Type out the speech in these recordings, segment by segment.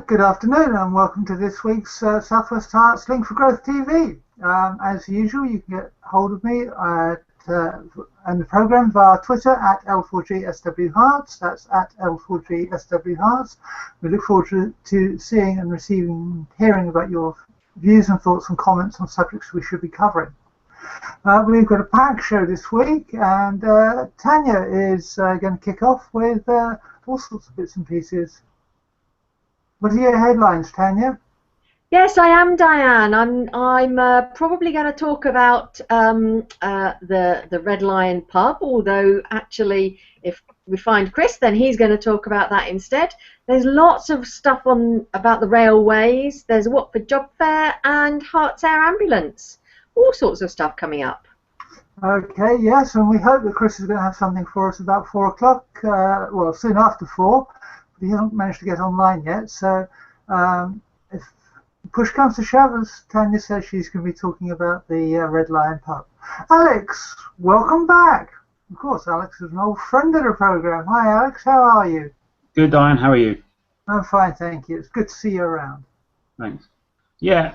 Good afternoon and welcome to this week's South West Herts Link for Growth TV. As usual, you can get hold of me and the programme via Twitter at L4G SW Herts. That's at L4G SW Herts. We look forward to seeing and hearing about your views and thoughts and comments on subjects we should be covering. We've got a packed show this week, and Tania is going to kick off with all sorts of bits and pieces. What are your headlines, Tania? Yes, I am, Diane. I'm probably going to talk about the Red Lion pub, although actually if we find Chris, then he's going to talk about that instead. There's lots of stuff about the railways. There's a Watford job fair and Herts Air Ambulance. All sorts of stuff coming up. Okay, yes, and we hope that Chris is going to have something for us about 4 o'clock, well, soon after 4. He hasn't managed to get online yet, so if push comes to shove, as Tania says, she's going to be talking about the Red Lion pub. Alex, welcome back. Of course, Alex is an old friend of the programme. Hi, Alex, how are you? Good, Diane, how are you? I'm fine, thank you. It's good to see you around. Thanks. Yeah,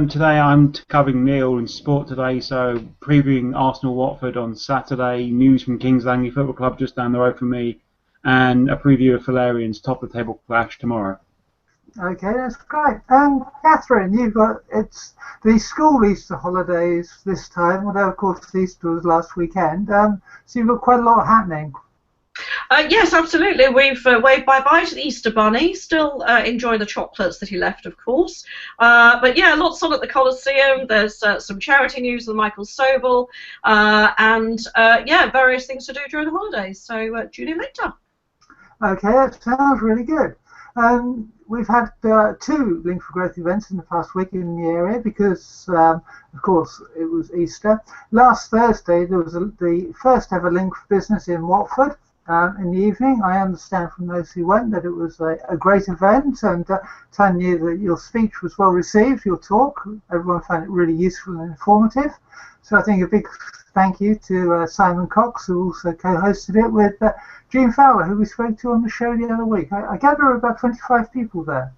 today I'm covering Neal in sport today, so previewing Arsenal-Watford on Saturday, news from Kings Langley Football Club just down the road from me, and a preview of Fullerians top-of-the-table clash tomorrow. Okay, that's great. And Catherine, it's the school Easter holidays this time, although of course Easter was last weekend. So you've got quite a lot happening. Yes, absolutely. We've waved bye-bye to the Easter Bunny. Still enjoy the chocolates that he left, of course. But yeah, lots on at the Coliseum. There's some charity news with Michael Sobel, and yeah, various things to do during the holidays. So tune in later. Okay, that sounds really good. We've had 2 Link for Growth events in the past week in the area because, of course, it was Easter. Last Thursday there was the first ever Link for Business in Watford in the evening. I understand from those who went that it was a great event, and Tania, that your speech was well received, your talk. Everyone found it really useful and informative. So I think a big thank you to Simon Cox, who also co-hosted it with Jean Fowler, who we spoke to on the show the other week. I gather there were about 25 people there.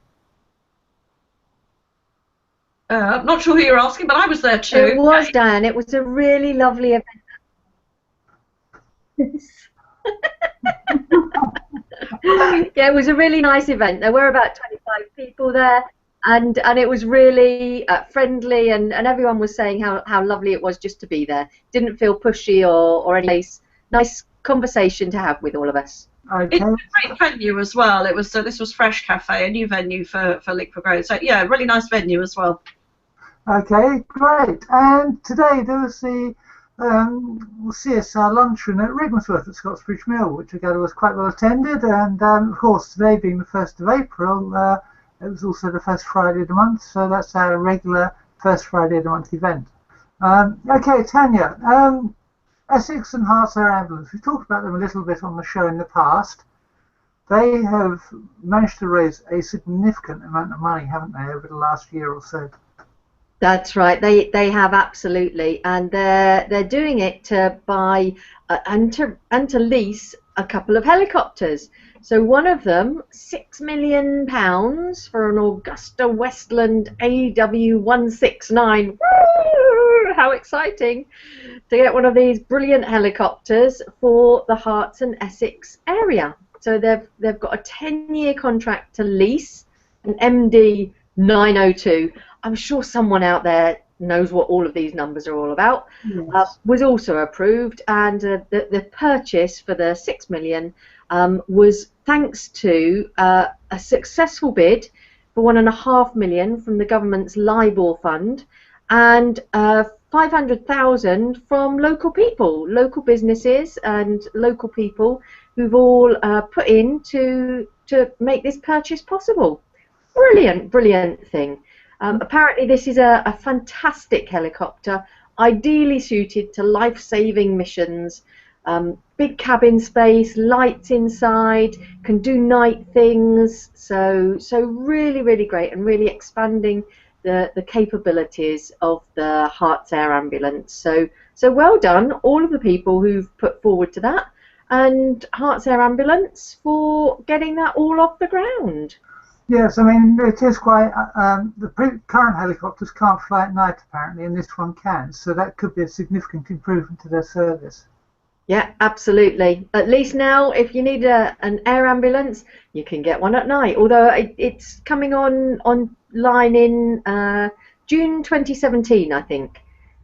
I'm not sure who you're asking, but I was there too. It was, Dan. It was a really lovely event. Yeah, it was a really nice event. There were about 25 people there, and it was really friendly, and everyone was saying how lovely it was just to be there. Didn't feel pushy or any nice conversation to have with all of us. Okay. It's a great venue as well. It was this was Fresh Cafe, a new venue for Link for Growth. So yeah, really nice venue as well. Okay, great. And today there was the CSR luncheon at Riggmansworth at Scotsbridge Mill, which I gather was quite well attended. And of course, today being the 1st of April, it was also the first Friday of the month, so that's our regular first Friday of the month event. Okay, Tania. Essex and Herts Air Ambulance, we've talked about them a little bit on the show in the past. They have managed to raise a significant amount of money, haven't they, over the last year or so? That's right. They have, absolutely, and they're doing it to buy and to lease a couple of helicopters. So one of them, £6 million for an Augusta Westland AW169. Woo! How exciting to get one of these brilliant helicopters for the Herts and Essex area. So they've got a 10-year contract to lease an MD 902. I'm sure someone out there knows what all of these numbers are all about. Yes. Was also approved, and the purchase for the £6 million was thanks to a successful bid for £1.5 million from the government's LIBOR fund, and 500,000 from local people, local businesses, and local people who've all put in to make this purchase possible. Brilliant, brilliant thing. Apparently this is a fantastic helicopter, ideally suited to life-saving missions. Big cabin space, lights inside, can do night things, so really, really great, and really expanding the capabilities of the Herts Air Ambulance. So well done, all of the people who've put forward to that, and Herts Air Ambulance for getting that all off the ground. Yes, I mean, it is quite. Current helicopters can't fly at night, apparently, and this one can. So that could be a significant improvement to their service. Yeah, absolutely. At least now, if you need an air ambulance, you can get one at night. Although it's coming online in June 2017, I think.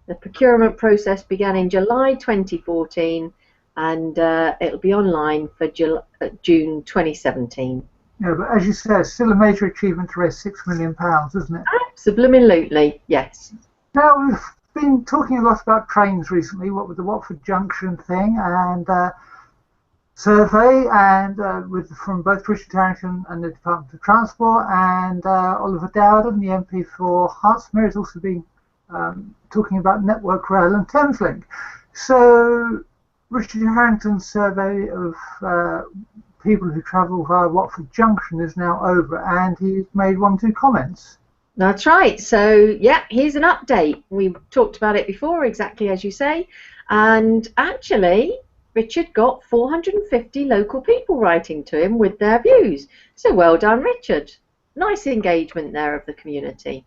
The procurement process began in July 2014, and it'll be online for June 2017. Yeah, but as you say, it's still a major achievement to raise £6 million, isn't it? Absolutely, yes. Now, we've been talking a lot about trains recently, what with the Watford Junction thing and survey, and from both Richard Harrington and the Department of Transport, and Oliver Dowden, the MP for Herts, has also been talking about Network Rail and Thameslink. So Richard Harrington's survey of people who travel via Watford Junction is now over, and he's made 1 or 2 comments. That's right. So yeah, here's an update. We talked about it before, exactly as you say, and actually Richard got 450 local people writing to him with their views. So well done, Richard. Nice engagement there of the community.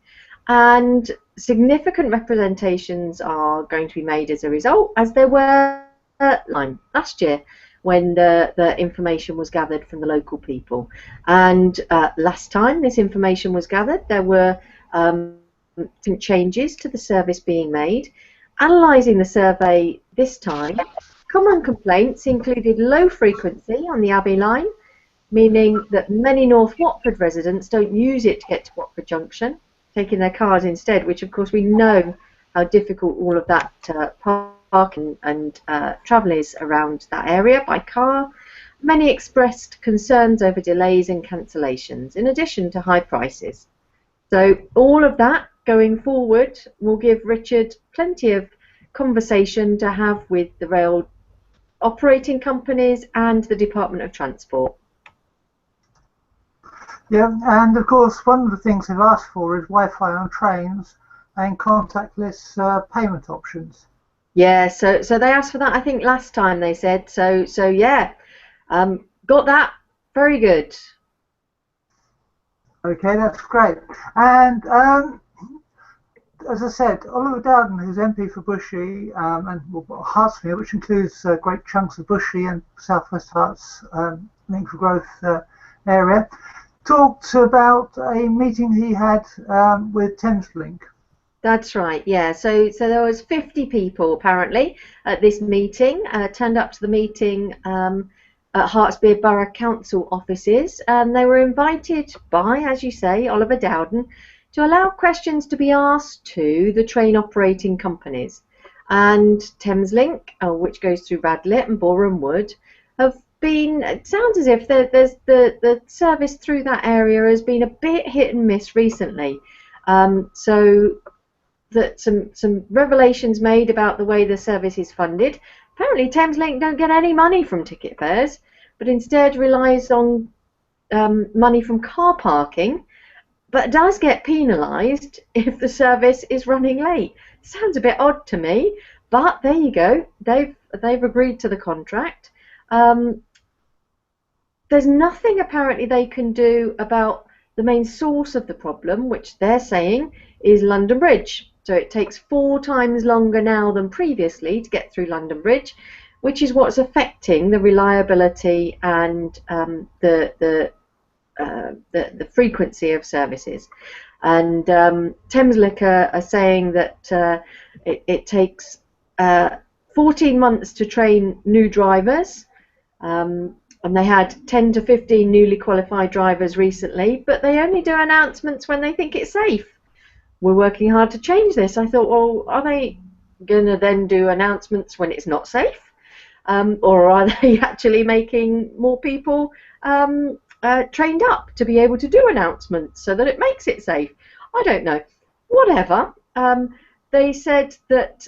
And significant representations are going to be made as a result, as there were last year when the information was gathered from the local people. And last time this information was gathered, there were some changes to the service being made. Analysing the survey this time, common complaints included low frequency on the Abbey line, meaning that many North Watford residents don't use it to get to Watford Junction, taking their cars instead, which of course we know how difficult all of that parking and travel is around that area by car. Many expressed concerns over delays and cancellations, in addition to high prices. So all of that going forward will give Richard plenty of conversation to have with the rail operating companies and the Department of Transport. Yeah, and of course one of the things they've asked for is Wi-Fi on trains and contactless payment options. Yeah, so they asked for that, I think, last time they said. So yeah, got that. Very good. Okay, that's great. And as I said, Oliver Dowden, who's MP for Bushy and Hertsmere, which includes great chunks of Bushy and South West Herts Link for Growth area, talked about a meeting he had with Thameslink. That's right, yeah. So there was 50 people apparently at this meeting, turned up to the meeting at Hertsmere Borough Council offices, and they were invited by, as you say, Oliver Dowden, to allow questions to be asked to the train operating companies. And Thameslink, which goes through Radlett and Boreham Wood, have been, it sounds as if there's the service through that area has been a bit hit and miss recently. So that some revelations made about the way the service is funded. Apparently Thameslink don't get any money from ticket fares, but instead relies on money from car parking, but does get penalised if the service is running late. Sounds a bit odd to me, but there you go. They've agreed to the contract. There's nothing apparently they can do about the main source of the problem, which they're saying is London Bridge. So it takes 4 times longer now than previously to get through London Bridge, which is what's affecting the reliability and the frequency of services. And Thameslink are saying that it takes 14 months to train new drivers, and they had 10 to 15 newly qualified drivers recently, but they only do announcements when they think it's safe. We're working hard to change this. I thought, well, are they going to then do announcements when it's not safe? Or are they actually making more people trained up to be able to do announcements so that it makes it safe? I don't know. Whatever. They said that,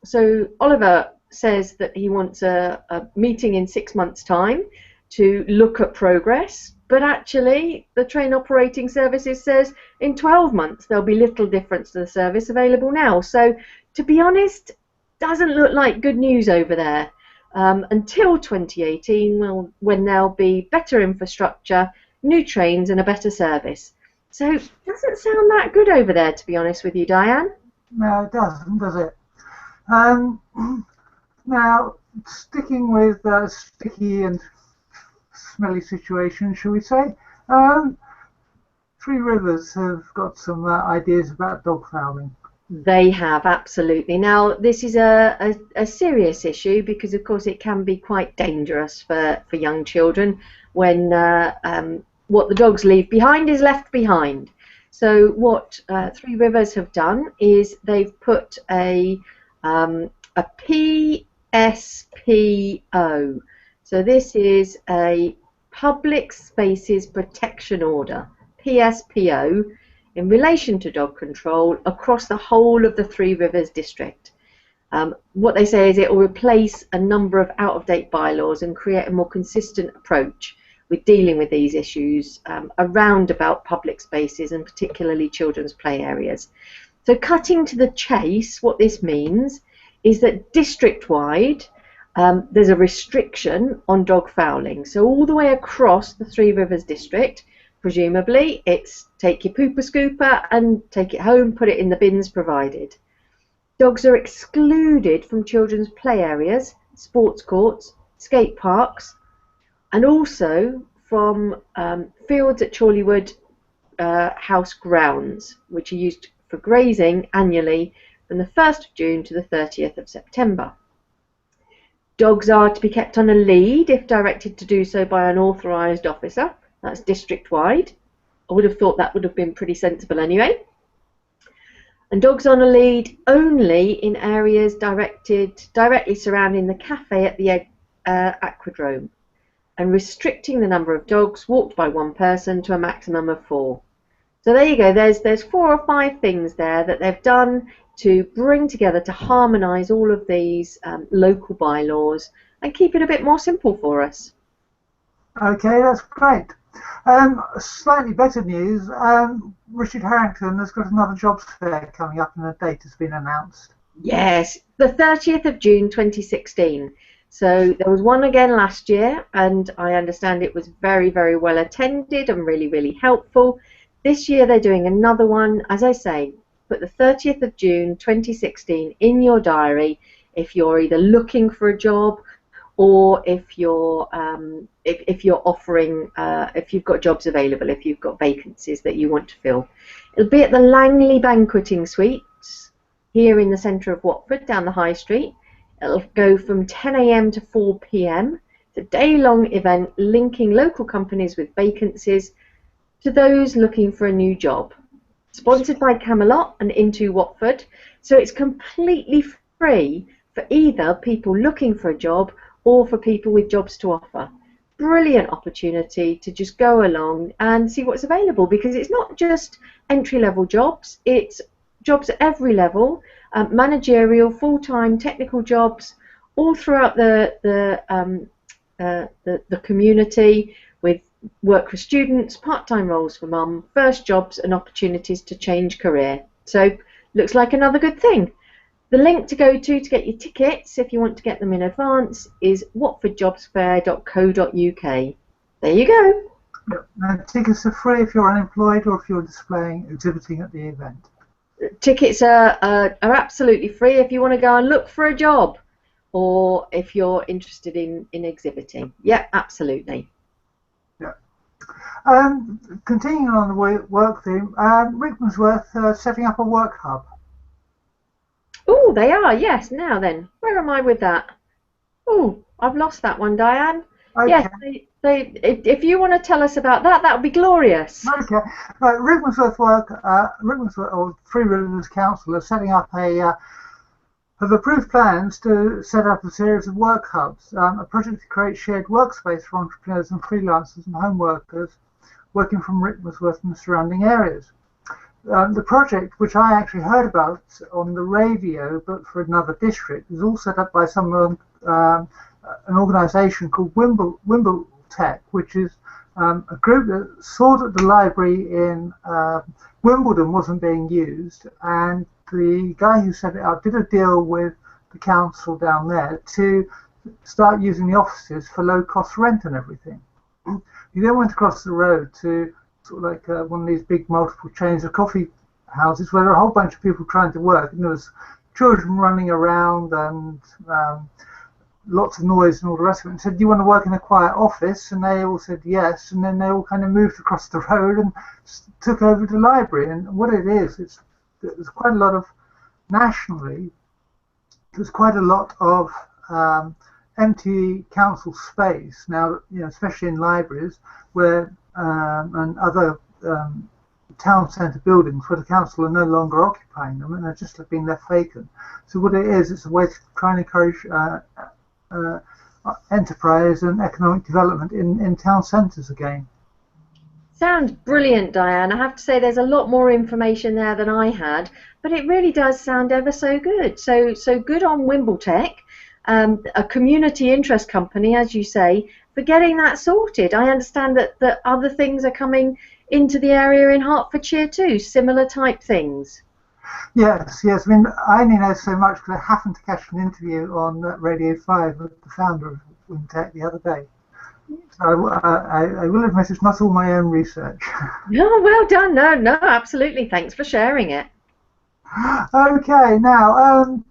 so Oliver says that he wants a meeting in 6 months' time to look at progress, but actually the train operating services says in 12 months there'll be little difference to the service available now. So to be honest, doesn't look like good news over there until 2018, when there'll be better infrastructure new trains and a better service. So it doesn't sound that good over there, to be honest with you, Diane. No, it doesn't, does it? Now, sticking with sticky and smelly situations, shall we say, Three Rivers have got some ideas about dog fouling. They have, absolutely. Now, this is a serious issue because, of course, it can be quite dangerous for young children when what the dogs leave behind is left behind. So what Three Rivers have done is they've put a PSPO. So this is a Public Spaces Protection Order, PSPO, in relation to dog control across the whole of the Three Rivers district. What they say is it will replace a number of out-of-date bylaws and create a more consistent approach with dealing with these issues around about public spaces and particularly children's play areas. So cutting to the chase, what this means is that district-wide there's a restriction on dog fouling. So all the way across the Three Rivers district, presumably it's take your pooper scooper and take it home, put it in the bins provided. Dogs are excluded from children's play areas, sports courts, skate parks, and also from fields at Chorleywood House grounds, which are used for grazing annually from the 1st of June to the 30th of September. Dogs are to be kept on a lead if directed to do so by an authorised officer. That's district-wide. I would have thought that would have been pretty sensible anyway. And dogs on a lead only in areas directly surrounding the cafe at the Aquadrome, and restricting the number of dogs walked by one person to a maximum of 4. So there you go. There's 4 or 5 things there that they've done to bring together to harmonise all of these local bylaws and keep it a bit more simple for us. Okay, that's great. Slightly better news, Richard Harrington has got another jobs fair coming up and a date has been announced. Yes, the 30th of June 2016. So there was one again last year and I understand it was very, very well attended and really, really helpful. This year they're doing another one. As I say, put the 30th of June 2016 in your diary if you're either looking for a job or if you're offering, if you've got jobs available, if you've got vacancies that you want to fill. It'll be at the Langley Banqueting Suites here in the centre of Watford, down the High Street. It'll go from 10 AM to 4 PM. It's a day-long event linking local companies with vacancies to those looking for a new job. Sponsored by Camelot and Into Watford, so it's completely free for either people looking for a job or for people with jobs to offer. Brilliant opportunity to just go along and see what's available, because it's not just entry-level jobs, it's jobs at every level, managerial, full-time, technical jobs, all throughout the community, with work for students, part-time roles for mum, first jobs and opportunities to change career. So looks like another good thing. The link to go to get your tickets, if you want to get them in advance, is watfordjobsfair.co.uk. There you go. Yep. Now, tickets are free if you're unemployed or if you're exhibiting at the event. Tickets are absolutely free if you want to go and look for a job or if you're interested in exhibiting. Yeah, absolutely. Yeah. Continuing on the work theme, Rickmansworth setting up a work hub. Oh, they are, yes. Now then, where am I with that? Oh, I've lost that one, Diane. Okay. Yes, if you want to tell us about that, that would be glorious. Okay. Right, Rickmansworth or Three Rivers Council are setting up have approved plans to set up a series of work hubs, a project to create shared workspace for entrepreneurs and freelancers and home workers working from Rickmansworth and the surrounding areas. The project, which I actually heard about on the radio, but for another district, is all set up by an organisation called Wimble Tech, which is a group that saw that the library in Wimbledon wasn't being used, and the guy who set it up did a deal with the council down there to start using the offices for low-cost rent and everything. You then went across the road to sort of like one of these big multiple chains of coffee houses where there were a whole bunch of people trying to work, and there was children running around and lots of noise and all the rest of it, and said, do you want to work in a quiet office? And they all said yes, and then they all kind of moved across the road and took over the library. And what it is, there's quite a lot of, nationally, there's quite a lot of empty council space now, especially in libraries where and other town centre buildings where the council are no longer occupying them and they're just being left vacant. So what it is, it's a way to try and encourage enterprise and economic development in town centres again. Sounds brilliant, Diane. I have to say there's a lot more information there than I had, but it really does sound ever so good. So good on Wimbletech, a community interest company, as you say, for getting that sorted. I understand that other things are coming into the area in Hertfordshire too, similar type things. Yes. I mean, I only know so much because I happened to catch an interview on Radio 5 with the founder of Wimbletech the other day. So I will admit it's not all my own research. No, well done. No, absolutely. Thanks for sharing it. Okay, now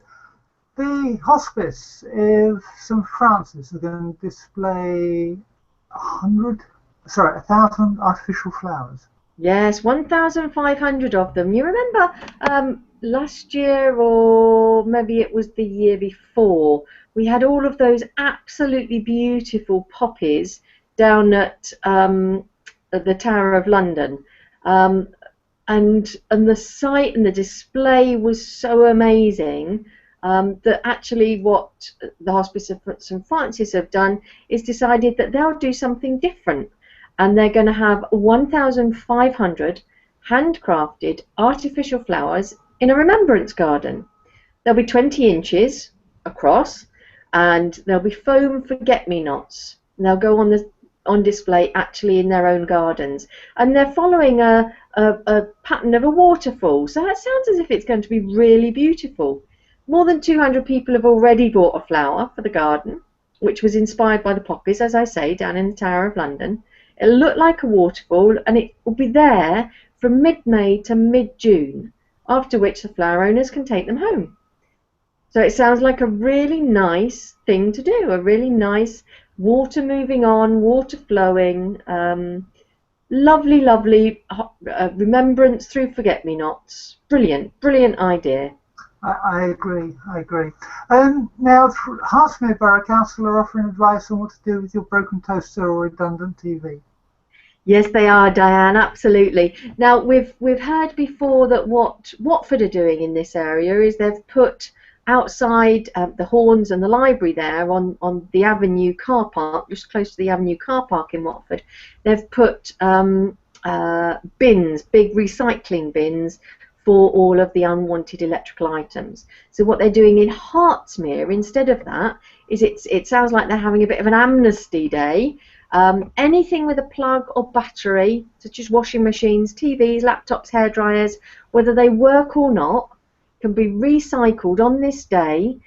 the hospice of St Francis are going to display 1,000 artificial flowers. Yes, 1,500 of them. You remember last year, or maybe it was the year before, we had all of those absolutely beautiful poppies down at the Tower of London. And the site and the display was so amazing that actually what the Hospice of St Francis have done is decided that they'll do something different. And they're going to have 1,500 handcrafted artificial flowers in a remembrance garden. They'll be 20 inches across, and there'll be foam forget-me-nots. They'll go on display actually in their own gardens, and they're following a pattern of a waterfall. So that sounds as if it's going to be really beautiful. More than 200 people have already bought a flower for the garden, which was inspired by the poppies, as I say, down in the Tower of London. It'll look like a waterfall, and it will be there from mid-May to mid-June, after which the flower owners can take them home. So it sounds like a really nice thing to do, a really nice water moving on, water flowing, lovely, lovely remembrance through forget-me-nots. Brilliant idea. I agree. Now, Hertsmere Borough Council are offering advice on what to do with your broken toaster or redundant TV. Yes, they are, Diane, absolutely. Now, we've heard before that what Watford are doing in this area is they've put outside the Horns and the library there on the Avenue car park, just close to the Avenue car park in Watford, they've put bins, big recycling bins, for all of the unwanted electrical items. So what they're doing in Hertsmere instead of that is it sounds like they're having a bit of an amnesty day. Anything with a plug or battery, such as washing machines, TVs, laptops, hairdryers, whether they work or not, can be recycled on this day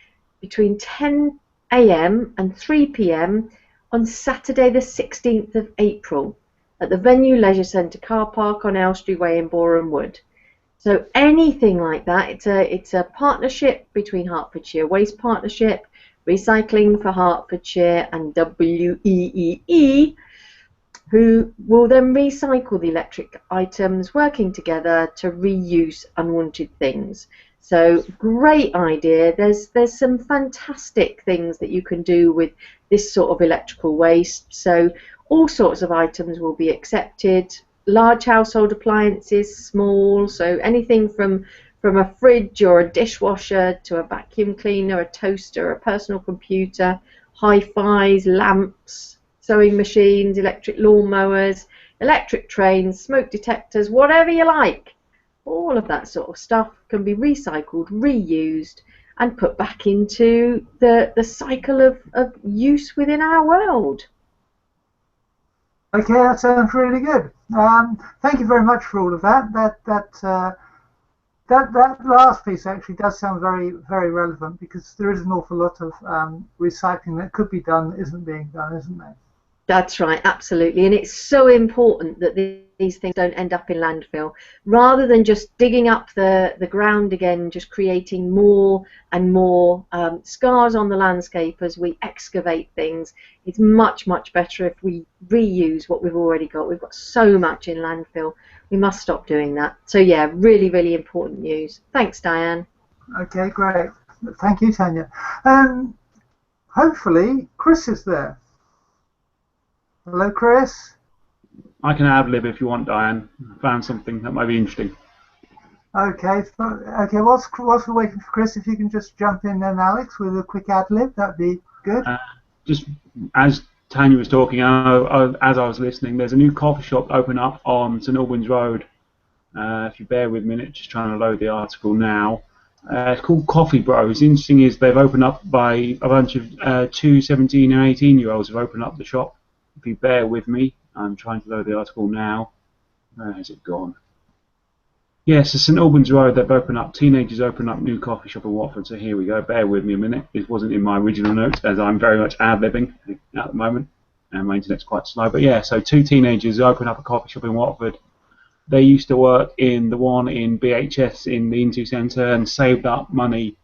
between 10 AM and 3 PM on Saturday the 16th of April at the Venue Leisure Centre car park on Elstree Way in Boreham Wood. So anything like that, it's a partnership between Hertfordshire Waste Partnership, Recycling for Hertfordshire and WEEE, who will then recycle the electric items, working together to reuse unwanted things. So great idea. There's some fantastic things that you can do with this sort of electrical waste. So all sorts of items will be accepted. Large household appliances, small, so anything from a fridge or a dishwasher to a vacuum cleaner, a toaster, a personal computer, hi-fis, lamps, sewing machines, electric lawnmowers, electric trains, smoke detectors, whatever you like. All of that sort of stuff can be recycled, reused, and put back into the cycle of use within our world. Okay, that sounds really good. Thank you very much for all of that. That last piece actually does sound very, very relevant, because there is an awful lot of recycling that could be done that isn't being done, isn't there? That's right, absolutely, and it's so important that these things don't end up in landfill. Rather than just digging up the ground again, just creating more and more scars on the landscape as we excavate things, it's much, much better if we reuse what we've already got. We've got so much in landfill. We must stop doing that. So yeah, really, really important news. Thanks, Diane. Okay, great. Thank you, Tania. Hopefully, Chris is there. Hello, Chris. I can ad-lib if you want, Diane. I found something that might be interesting. Okay. Okay. Whilst we're waiting for Chris, if you can just jump in then, Alex, with a quick ad-lib, that'd be good. Just as Tania was talking, as I was listening, there's a new coffee shop open up on St Albans Road. If you bear with me, just trying to load the article now. It's called Coffee Bros. Interesting is they've opened up by a bunch of 2 17 and 18-year-olds have opened up the shop. If you bear with me, I'm trying to load the article now. Where has it gone? Yes, so St Albans Road, they've opened up, teenagers open up new coffee shop in Watford, so here we go. Bear with me a minute. It wasn't in my original notes, as I'm very much ad-libbing at the moment, and my internet's quite slow. But yeah, so 2 teenagers open up a coffee shop in Watford. They used to work in the one in BHS in the Into Centre and saved up money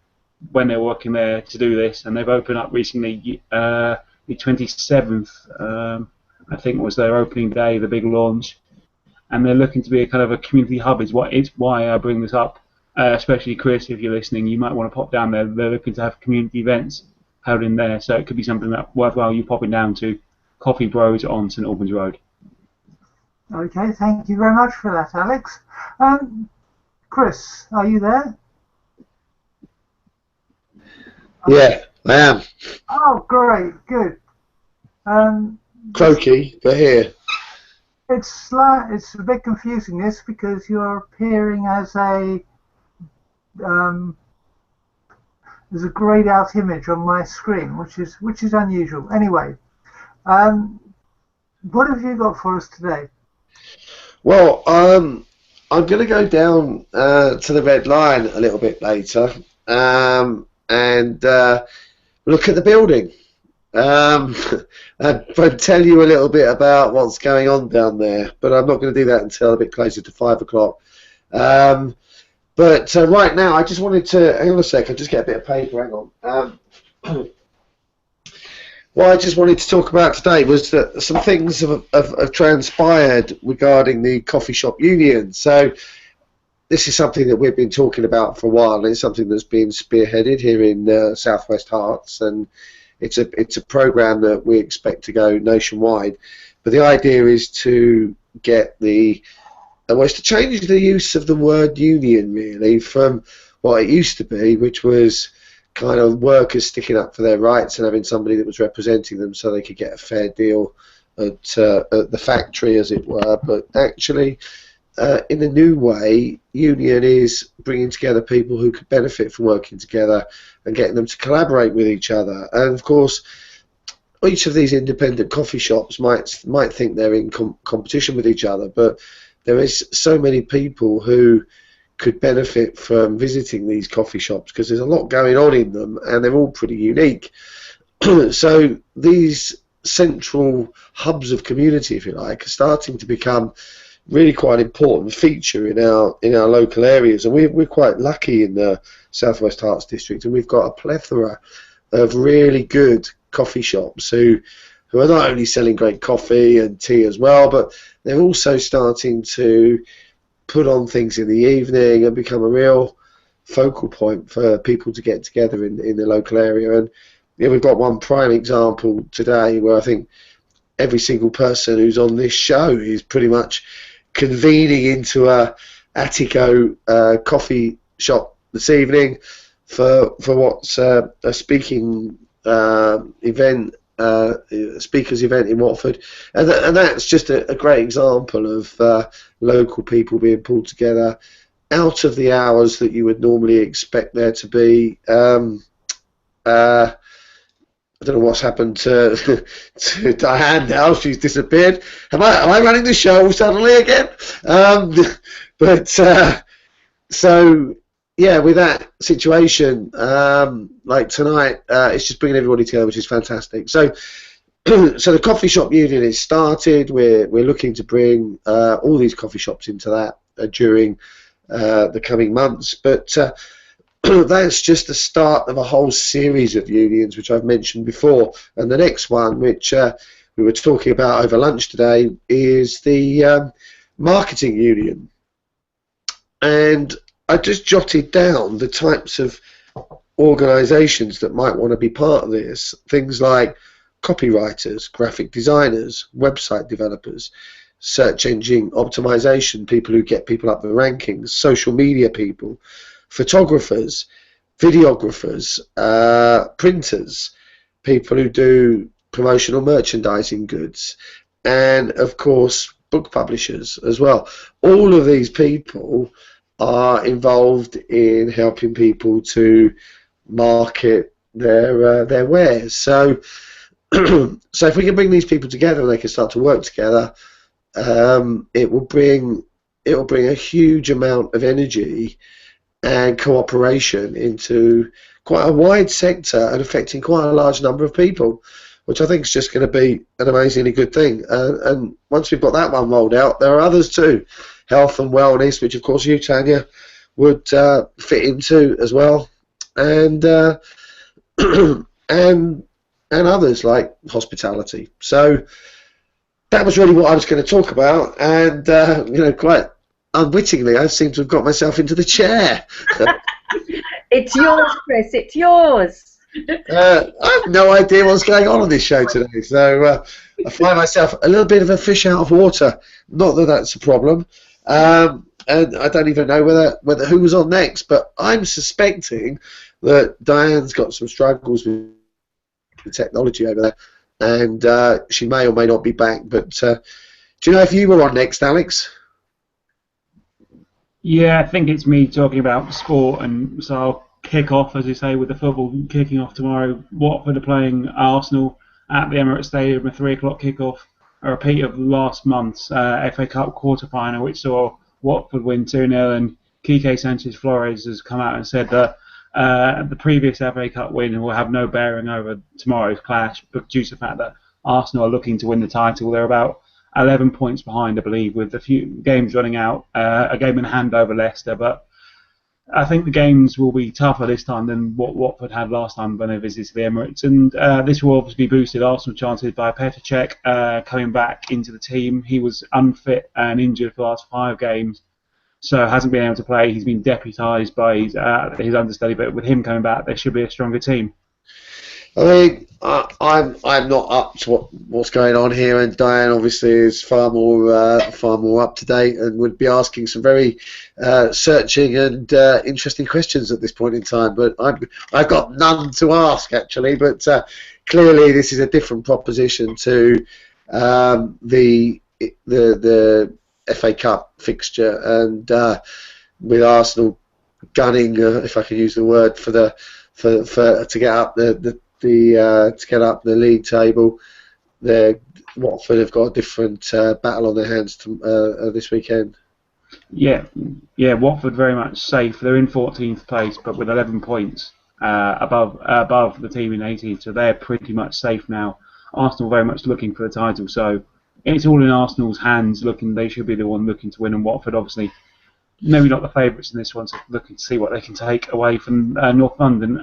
when they were working there to do this, and they've opened up recently, the 27th, I think was their opening day, the big launch, and they're looking to be a kind of a community hub. It's why I bring this up, especially Chris, if you're listening, you might want to pop down there. They're looking to have community events held in there, so it could be something that worthwhile you popping down to. Coffee Bros on St Albans Road. Okay, thank you very much for that, Alex. Chris, are you there? Yeah, I am. Oh, great, good. Croaky, but here. It's a bit confusing, this, because you're appearing as a there's a grayed out image on my screen, which is unusual. Anyway, what have you got for us today? Well, I'm going to go down to the Red Lion a little bit later and look at the building. I'll tell you a little bit about what's going on down there, but I'm not going to do that until a bit closer to 5 o'clock. But right now, I just wanted to hang on a sec. I'll just get a bit of paper. Hang on. What I just wanted to talk about today was that some things have transpired regarding the coffee shop union. So this is something that we've been talking about for a while, and it's something that's been spearheaded here in South West Herts, and it's a program that we expect to go nationwide. But the idea is to get to change the use of the word union, really, from what it used to be, which was kind of workers sticking up for their rights and having somebody that was representing them so they could get a fair deal at the factory, as it were. But actually, in a new way, union is bringing together people who could benefit from working together and getting them to collaborate with each other. And of course, each of these independent coffee shops might think they're in competition with each other, but there is so many people who could benefit from visiting these coffee shops because there's a lot going on in them and they're all pretty unique. So these central hubs of community, if you like, are starting to become really quite an important feature in our local areas, and we're quite lucky in the South West Herts district, and we've got a plethora of really good coffee shops who are not only selling great coffee and tea as well, but they're also starting to put on things in the evening and become a real focal point for people to get together in the local area. And yeah, we've got one prime example today where I think every single person who's on this show is pretty much convening into a Attico coffee shop this evening for what's a speaking event, speakers event in Watford, and that's just a great example of local people being pulled together out of the hours that you would normally expect there to be. I don't know what's happened to Diane now. She's disappeared. Am I running the show suddenly again? So yeah, with that situation, like tonight, it's just bringing everybody together, which is fantastic. So so the coffee shop union is started. We're looking to bring all these coffee shops into that during the coming months, but that's just the start of a whole series of unions which I've mentioned before. And the next one, which we were talking about over lunch today, is the marketing union. And I just jotted down the types of organisations that might want to be part of this. Things like copywriters, graphic designers, website developers, search engine optimization, people who get people up the rankings, social media people, photographers, videographers, printers, people who do promotional merchandising goods, and of course book publishers as well. All of these people are involved in helping people to market their wares. So so if we can bring these people together and they can start to work together, it will bring a huge amount of energy and cooperation into quite a wide sector and affecting quite a large number of people, which I think is just going to be an amazingly good thing. And once we've got that one rolled out, there are others too. Health and wellness, which of course you, Tania, would fit into as well, and and others like hospitality. So that was really what I was going to talk about, and you know, quite unwittingly, I seem to have got myself into the chair. It's yours, Chris. It's yours. I have no idea what's going on this show today, so I find myself a little bit of a fish out of water. Not that that's a problem, and I don't even know whether who was on next, but I'm suspecting that Diane's got some struggles with the technology over there, and she may or may not be back. But do you know if you were on next, Alex? Yeah, I think it's me talking about sport, and so I'll kick off, as you say, with the football kicking off tomorrow. Watford are playing Arsenal at the Emirates Stadium, a 3 o'clock kickoff, a repeat of last month's FA Cup quarter-final, which saw Watford win 2-0, and Quique Sanchez-Flores has come out and said that the previous FA Cup win will have no bearing over tomorrow's clash, but due to the fact that Arsenal are looking to win the title. They're about 11 points behind, I believe, with a few games running out, a game in hand over Leicester, but I think the games will be tougher this time than what Watford had last time when they visited the Emirates, and this will obviously boosted Arsenal chances by Petr Cech coming back into the team. He was unfit and injured for the last 5 games, so hasn't been able to play. He's been deputised by his understudy, but with him coming back, there should be a stronger team. I mean, I'm not up to what's going on here, and Diane obviously is far more up to date and would be asking some very searching and interesting questions at this point in time. But I've got none to ask actually. But clearly, this is a different proposition to the FA Cup fixture, and with Arsenal gunning, if I can use the word, to get up the league table. Watford have got a different battle on their hands this weekend. Yeah, Watford very much safe. They're in 14th place, but with 11 points above the team in 18th, so they're pretty much safe now. Arsenal very much looking for the title, so it's all in Arsenal's hands. They should be the one looking to win, and Watford obviously maybe not the favourites in this one, so looking to see what they can take away from North London.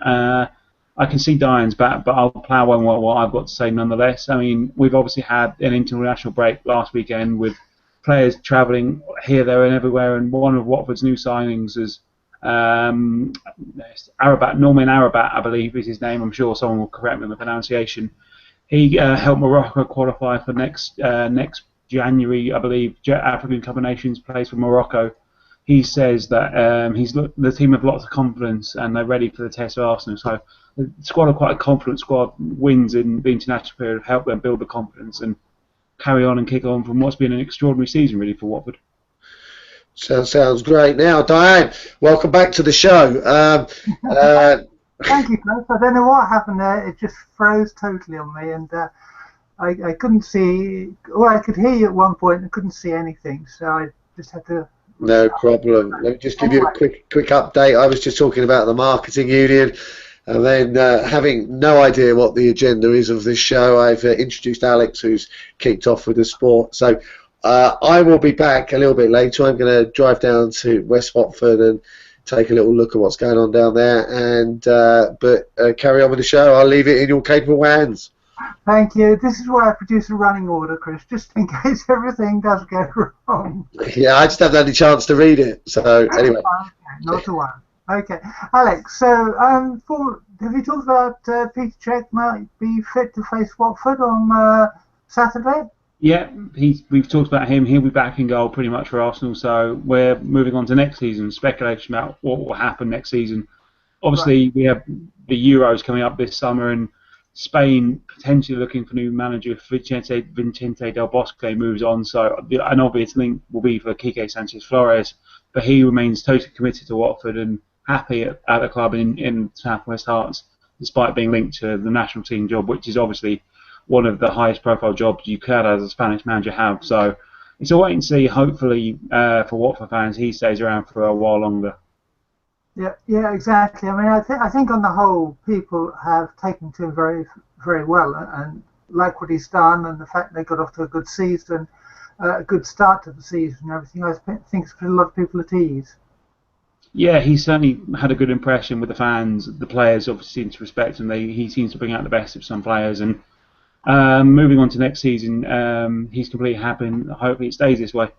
I can see Diane's back, but I'll plough on what I've got to say nonetheless. I mean, we've obviously had an international break last weekend with players travelling here, there and everywhere, and one of Watford's new signings is Norman Arabat, I believe is his name. I'm sure someone will correct me on the pronunciation. He helped Morocco qualify for next January, I believe, African Cup of Nations plays for Morocco. He says that the team have lots of confidence and they're ready for the test of Arsenal. So the squad are quite a confident squad. Wins in the international period have helped them build the confidence and carry on and kick on from what's been an extraordinary season really for Watford. Sounds great. Now, Diane, welcome back to the show. Thank you, Chris. I don't know what happened there. It just froze totally on me, and I couldn't see. Well, I could hear you at one point, and I couldn't see anything, so I just had to. No problem. Let me just give you a quick update. I was just talking about the marketing union. And then, having no idea what the agenda is of this show, I've introduced Alex, who's kicked off with the sport. So I will be back a little bit later. I'm going to drive down to West Watford and take a little look at what's going on down there. And but carry on with the show. I'll leave it in your capable hands. Thank you. This is why I produce a running order, Chris, just in case everything does go wrong. Yeah, I just haven't had any chance to read it. So anyway. Okay, not to worry. Okay, Alex. So, have you talked about Peter Cech might be fit to face Watford on Saturday? Yeah, we've talked about him. He'll be back in goal pretty much for Arsenal. So we're moving on to next season. Speculation about what will happen next season. Obviously, we have the Euros coming up this summer, and Spain potentially looking for a new manager if Vicente Del Bosque moves on. So an obvious link will be for Quique Sanchez Flores, but he remains totally committed to Watford and happy at the club in South West Herts, despite being linked to the national team job, which is obviously one of the highest profile jobs you could, as a Spanish manager, have. So it's a wait and see. Hopefully, for Watford fans, he stays around for a while longer. Yeah, exactly. I mean, I think on the whole, people have taken to him very, very well, and like what he's done, and the fact they got off to a good season, a good start to the season, and everything. I think it's put a lot of people at ease. Yeah, he certainly had a good impression with the fans. The players obviously seem to respect him. He seems to bring out the best of some players. And moving on to next season, he's completely happy, and hopefully it stays this way.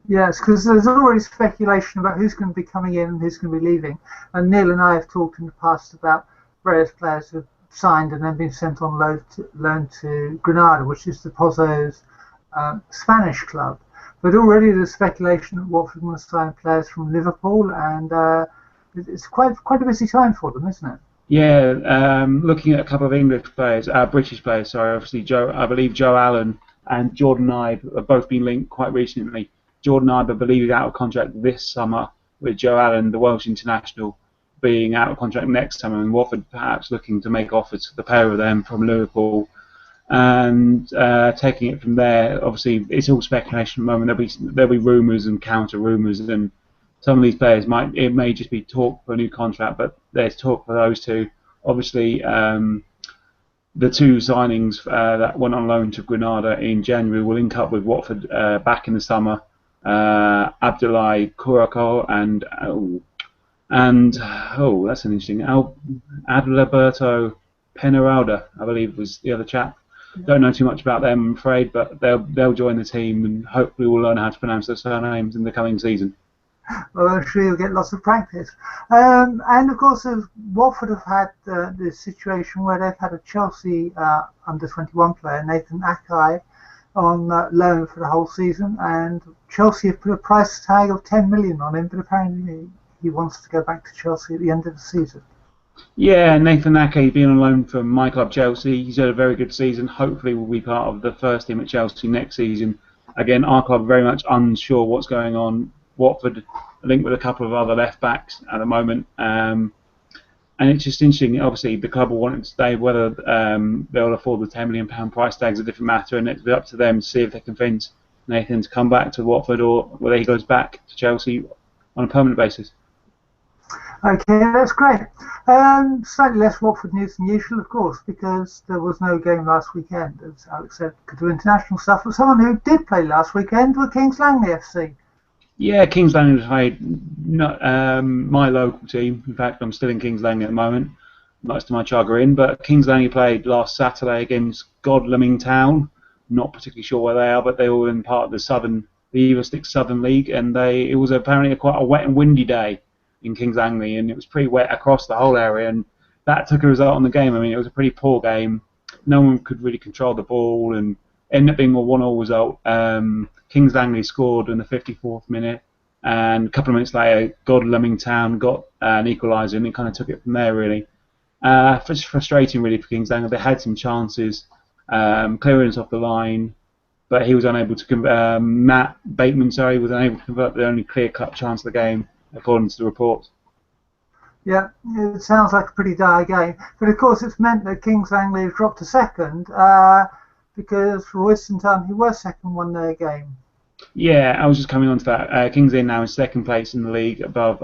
Yes, because there's already speculation about who's going to be coming in and who's going to be leaving. And Neil and I have talked in the past about various players who've signed and then been sent on loan to Granada, which is the Pozzo's Spanish club. But already there's speculation that Watford want to sign players from Liverpool, and it's quite a busy time for them, isn't it? Yeah, looking at a couple of English players, British players, sorry, obviously I believe Joe Allen and Jordan Ibe have both been linked quite recently. Jordan Ibe, I believe, is out of contract this summer, with Joe Allen, the Welsh international, being out of contract next summer, and Watford perhaps looking to make offers to the pair of them from Liverpool. And taking it from there, obviously it's all speculation at the moment. There'll be rumours and counter rumours, and some of these players may just be talk for a new contract, but there's talk for those two. Obviously, the two signings that went on loan to Granada in January will link up with Watford back in the summer. Abdoulaye Kourako and that's an interesting. Adalberto Penaralda, I believe, was the other chap. Don't know too much about them, I'm afraid, but they'll join the team, and hopefully we'll learn how to pronounce their surnames in the coming season. Well, I'm sure you'll get lots of practice. And of course, Watford have had this situation where they've had a Chelsea under-21 player, Nathan Akai, on loan for the whole season, and Chelsea have put a price tag of 10 million on him, but apparently he wants to go back to Chelsea at the end of the season. Yeah, Nathan Ake being on loan from my club Chelsea. He's had a very good season. Hopefully will be part of the first team at Chelsea next season. Again, our club very much unsure what's going on. Watford linked with a couple of other left backs at the moment. And it's just interesting. Obviously, the club will want him to stay. Whether they'll afford the £10 million price tag is a different matter, and it's up to them to see if they can convince Nathan to come back to Watford, or whether he goes back to Chelsea on a permanent basis. Okay, that's great. Slightly less Watford news than usual, of course, because there was no game last weekend, as Alex said, because of international stuff. But someone who did play last weekend was Kings Langley FC. Yeah, Kings Langley played my local team. In fact, I'm still in Kings Langley at the moment, much to my chagrin. But Kings Langley played last Saturday against Godalming Town. Not particularly sure where they are, but they were in part of the Everstick Southern League, and it was apparently quite a wet and windy day in Kings Langley, and it was pretty wet across the whole area, and that took a result on the game. I mean, it was a pretty poor game. No one could really control the ball, and ended up being a 1-1 result. Kings Langley scored in the 54th minute, and a couple of minutes later, Godalming Town got an equaliser, and it kind of took it from there, really. It's frustrating, really, for Kings Langley. They had some chances, clearance off the line, but he was unable to. Matt Bateman, was unable to convert the only clear-cut chance of the game, according to the report. Yeah, it sounds like a pretty dire game. But of course it's meant that Kings Langley have dropped to second because Royston Town, who were second, won their game. Yeah, I was just coming on to that. Kings are now in second place in the league above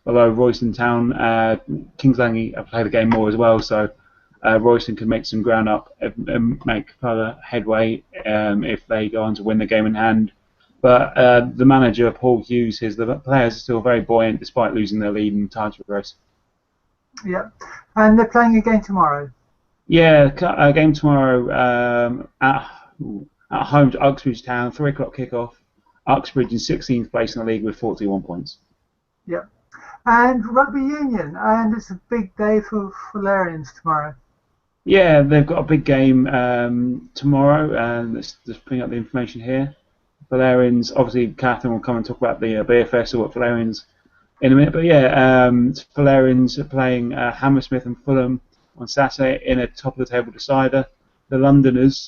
Although Royston Town, Kings Langley have played the game more as well, so Royston can make some ground up and make further headway if they go on to win the game in hand. But the manager, Paul Hughes, says the players are still very buoyant despite losing their lead in the title race. Yeah, and they're playing again tomorrow. Yeah, a game tomorrow at home to Uxbridge Town, 3 o'clock kickoff. Uxbridge in 16th place in the league with 41 points. Yeah, and Rugby Union, and it's a big day for Fullerians tomorrow. Yeah, they've got a big game tomorrow, and let's just bring up the information here. Fullerians, obviously, Catherine will come and talk about the beer festival at Fullerians in a minute, but yeah, Fullerians are playing Hammersmith and Fulham on Saturday in a top-of-the-table decider. The Londoners,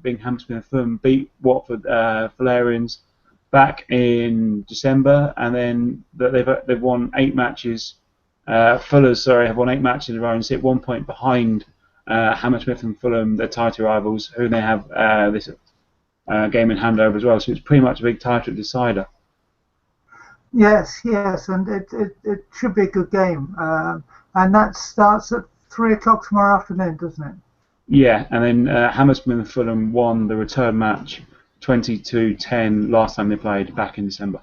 being Hammersmith and Fulham, beat Watford Fullerians back in December, and then they've won 8 matches. Fullers, have won 8 matches in a row and sit 1 point behind Hammersmith and Fulham, their title rivals, who they have this game in hand over as well. So it's pretty much a big title decider. Yes, and it should be a good game, and that starts at 3 o'clock tomorrow afternoon, doesn't it? Yeah, and then Hammersmith and Fulham won the return match 22-10 last time they played back in December.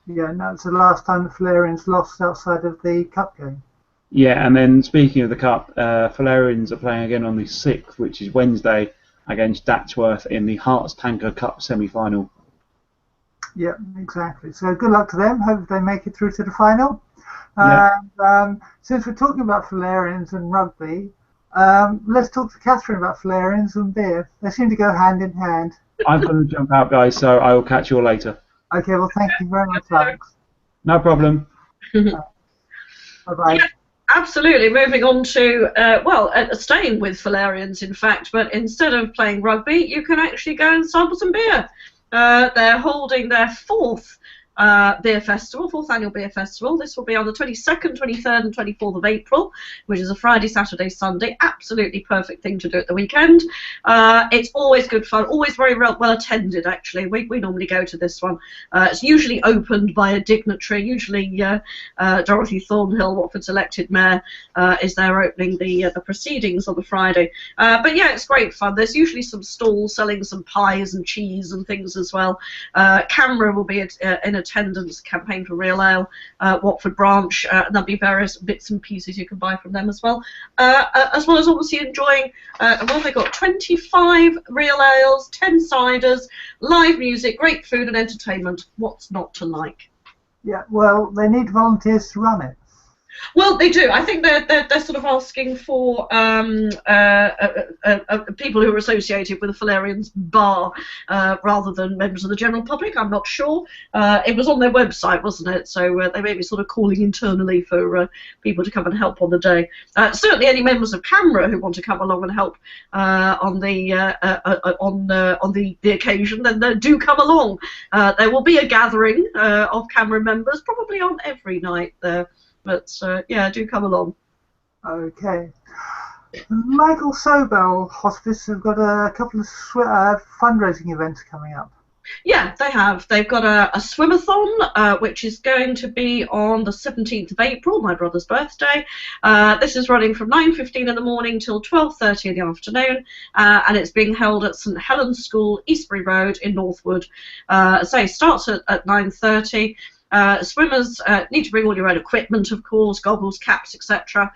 Yeah, and that's the last time the Fullerians lost outside of the Cup game. Yeah, and then speaking of the Cup, Fullerians are playing again on the 6th, which is Wednesday, against Datchworth in the Herts Tanker Cup semi-final. Yeah, exactly. So good luck to them. Hope they make it through to the final. Yeah. Since we're talking about Fullerians and rugby, let's talk to Catherine about Fullerians and beer. They seem to go hand in hand. I've got to jump out, guys, so I will catch you all later. Okay, well, thank you very much, Alex. No problem. Bye-bye. Yeah, absolutely. Moving on to, staying with Fullerians, in fact, but instead of playing rugby, you can actually go and sample some beer. They're holding their 4th beer festival, 4th annual beer festival. This will be on the 22nd, 23rd and 24th of April, which is a Friday, Saturday, Sunday. Absolutely perfect thing to do at the weekend. It's always good fun, always very well attended, actually. We normally go to this one. It's usually opened by a dignitary, usually Dorothy Thornhill, Watford's elected mayor, is there opening the proceedings on the Friday. But yeah, it's great fun. There's usually some stalls selling some pies and cheese and things as well. Camera will be in attendance, Campaign for Real Ale, Watford branch, and there'll be various bits and pieces you can buy from them as well as obviously enjoying, they've got 25 real ales, 10 ciders, live music, great food and entertainment. What's not to like? Yeah, well, they need volunteers to run it. Well, they do. I think they're sort of asking for people who are associated with the Fullerians bar rather than members of the general public. I'm not sure. It was on their website, wasn't it? So they may be sort of calling internally for people to come and help on the day. Certainly, any members of CAMRA who want to come along and help on the occasion, then do come along. There will be a gathering of CAMRA members, probably on every night there. But yeah, do come along. Okay. Michael Sobel Hospice have got a couple of fundraising events coming up. Yeah, they have. They've got a swim-a-thon, which is going to be on the 17th of April, my brother's birthday. This is running from 9:15 in the morning till 12:30 in the afternoon, and it's being held at St Helens School, Eastbury Road in Northwood. Starts at 9:30. Swimmers need to bring all your own equipment, of course, goggles, caps, etc.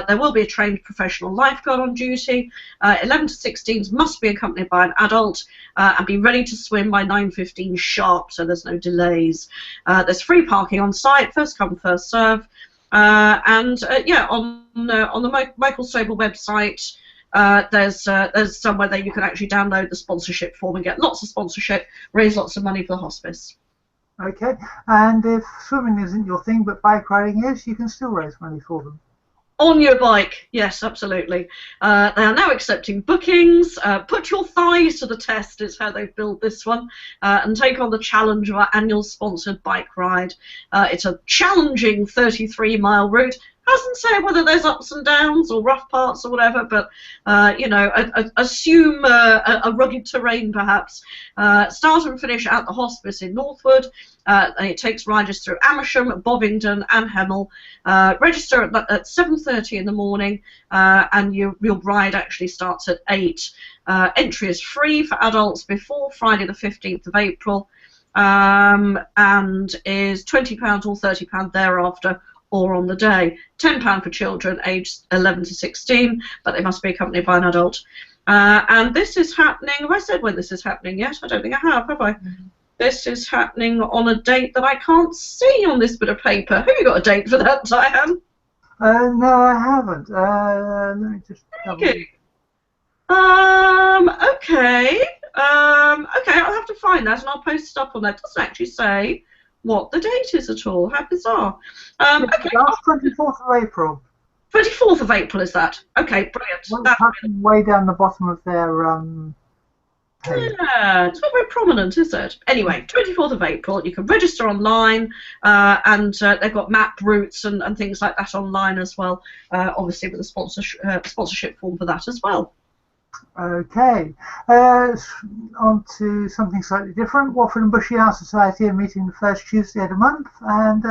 There will be a trained professional lifeguard on duty. 11 to 16s must be accompanied by an adult and be ready to swim by 9:15 sharp, so there's no delays. There's free parking on site, first come, first serve. On the Michael Sobel website, there's somewhere there you can actually download the sponsorship form and get lots of sponsorship, raise lots of money for the hospice. Okay, and if swimming isn't your thing but bike riding is, you can still raise money for them. On your bike, yes, absolutely. They are now accepting bookings. Put your thighs to the test is how they've built this one, and take on the challenge of our annual sponsored bike ride. It's a challenging 33-mile route, Hasn't said whether there's ups and downs or rough parts or whatever, but you know, assume a rugged terrain perhaps. Start and finish at the hospice in Northwood. It takes riders through Amersham, Bovingdon and Hemel. Register at 7:30 in the morning, and your ride actually starts at 8. Entry is free for adults before Friday the 15th of April, and is £20 or £30 thereafter, or on the day. £10 for children aged 11 to 16, but they must be accompanied by an adult. And this is happening, have I said when this is happening yet? I don't think I have I? This is happening on a date that I can't see on this bit of paper. Have you got a date for that, Diane? No, I haven't. Let me just double. Okay. Okay, I'll have to find that and I'll post it up on there. It doesn't actually say what the date is at all. How bizarre. Okay. That's 24th of April. 24th of April is that? Okay, brilliant. That's way down the bottom of their page. Yeah, it's not very prominent, is it? Anyway, 24th of April, you can register online, and they've got map routes and things like that online as well, obviously with a sponsorship form for that as well. Okay, on to something slightly different. Watford and Bushy Art Society are meeting the first Tuesday of the month, and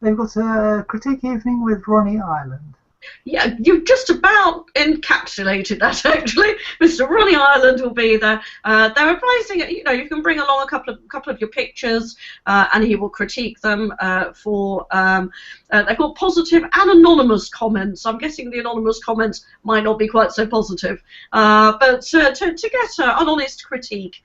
they've got a critique evening with Ronnie Ireland. Yeah, you've just about encapsulated that, actually. Mr. Ronnie Ireland will be there. They're advising, you know, you can bring along a couple of your pictures, and he will critique them for. They've got positive and anonymous comments. I'm guessing the anonymous comments might not be quite so positive, but to get an honest critique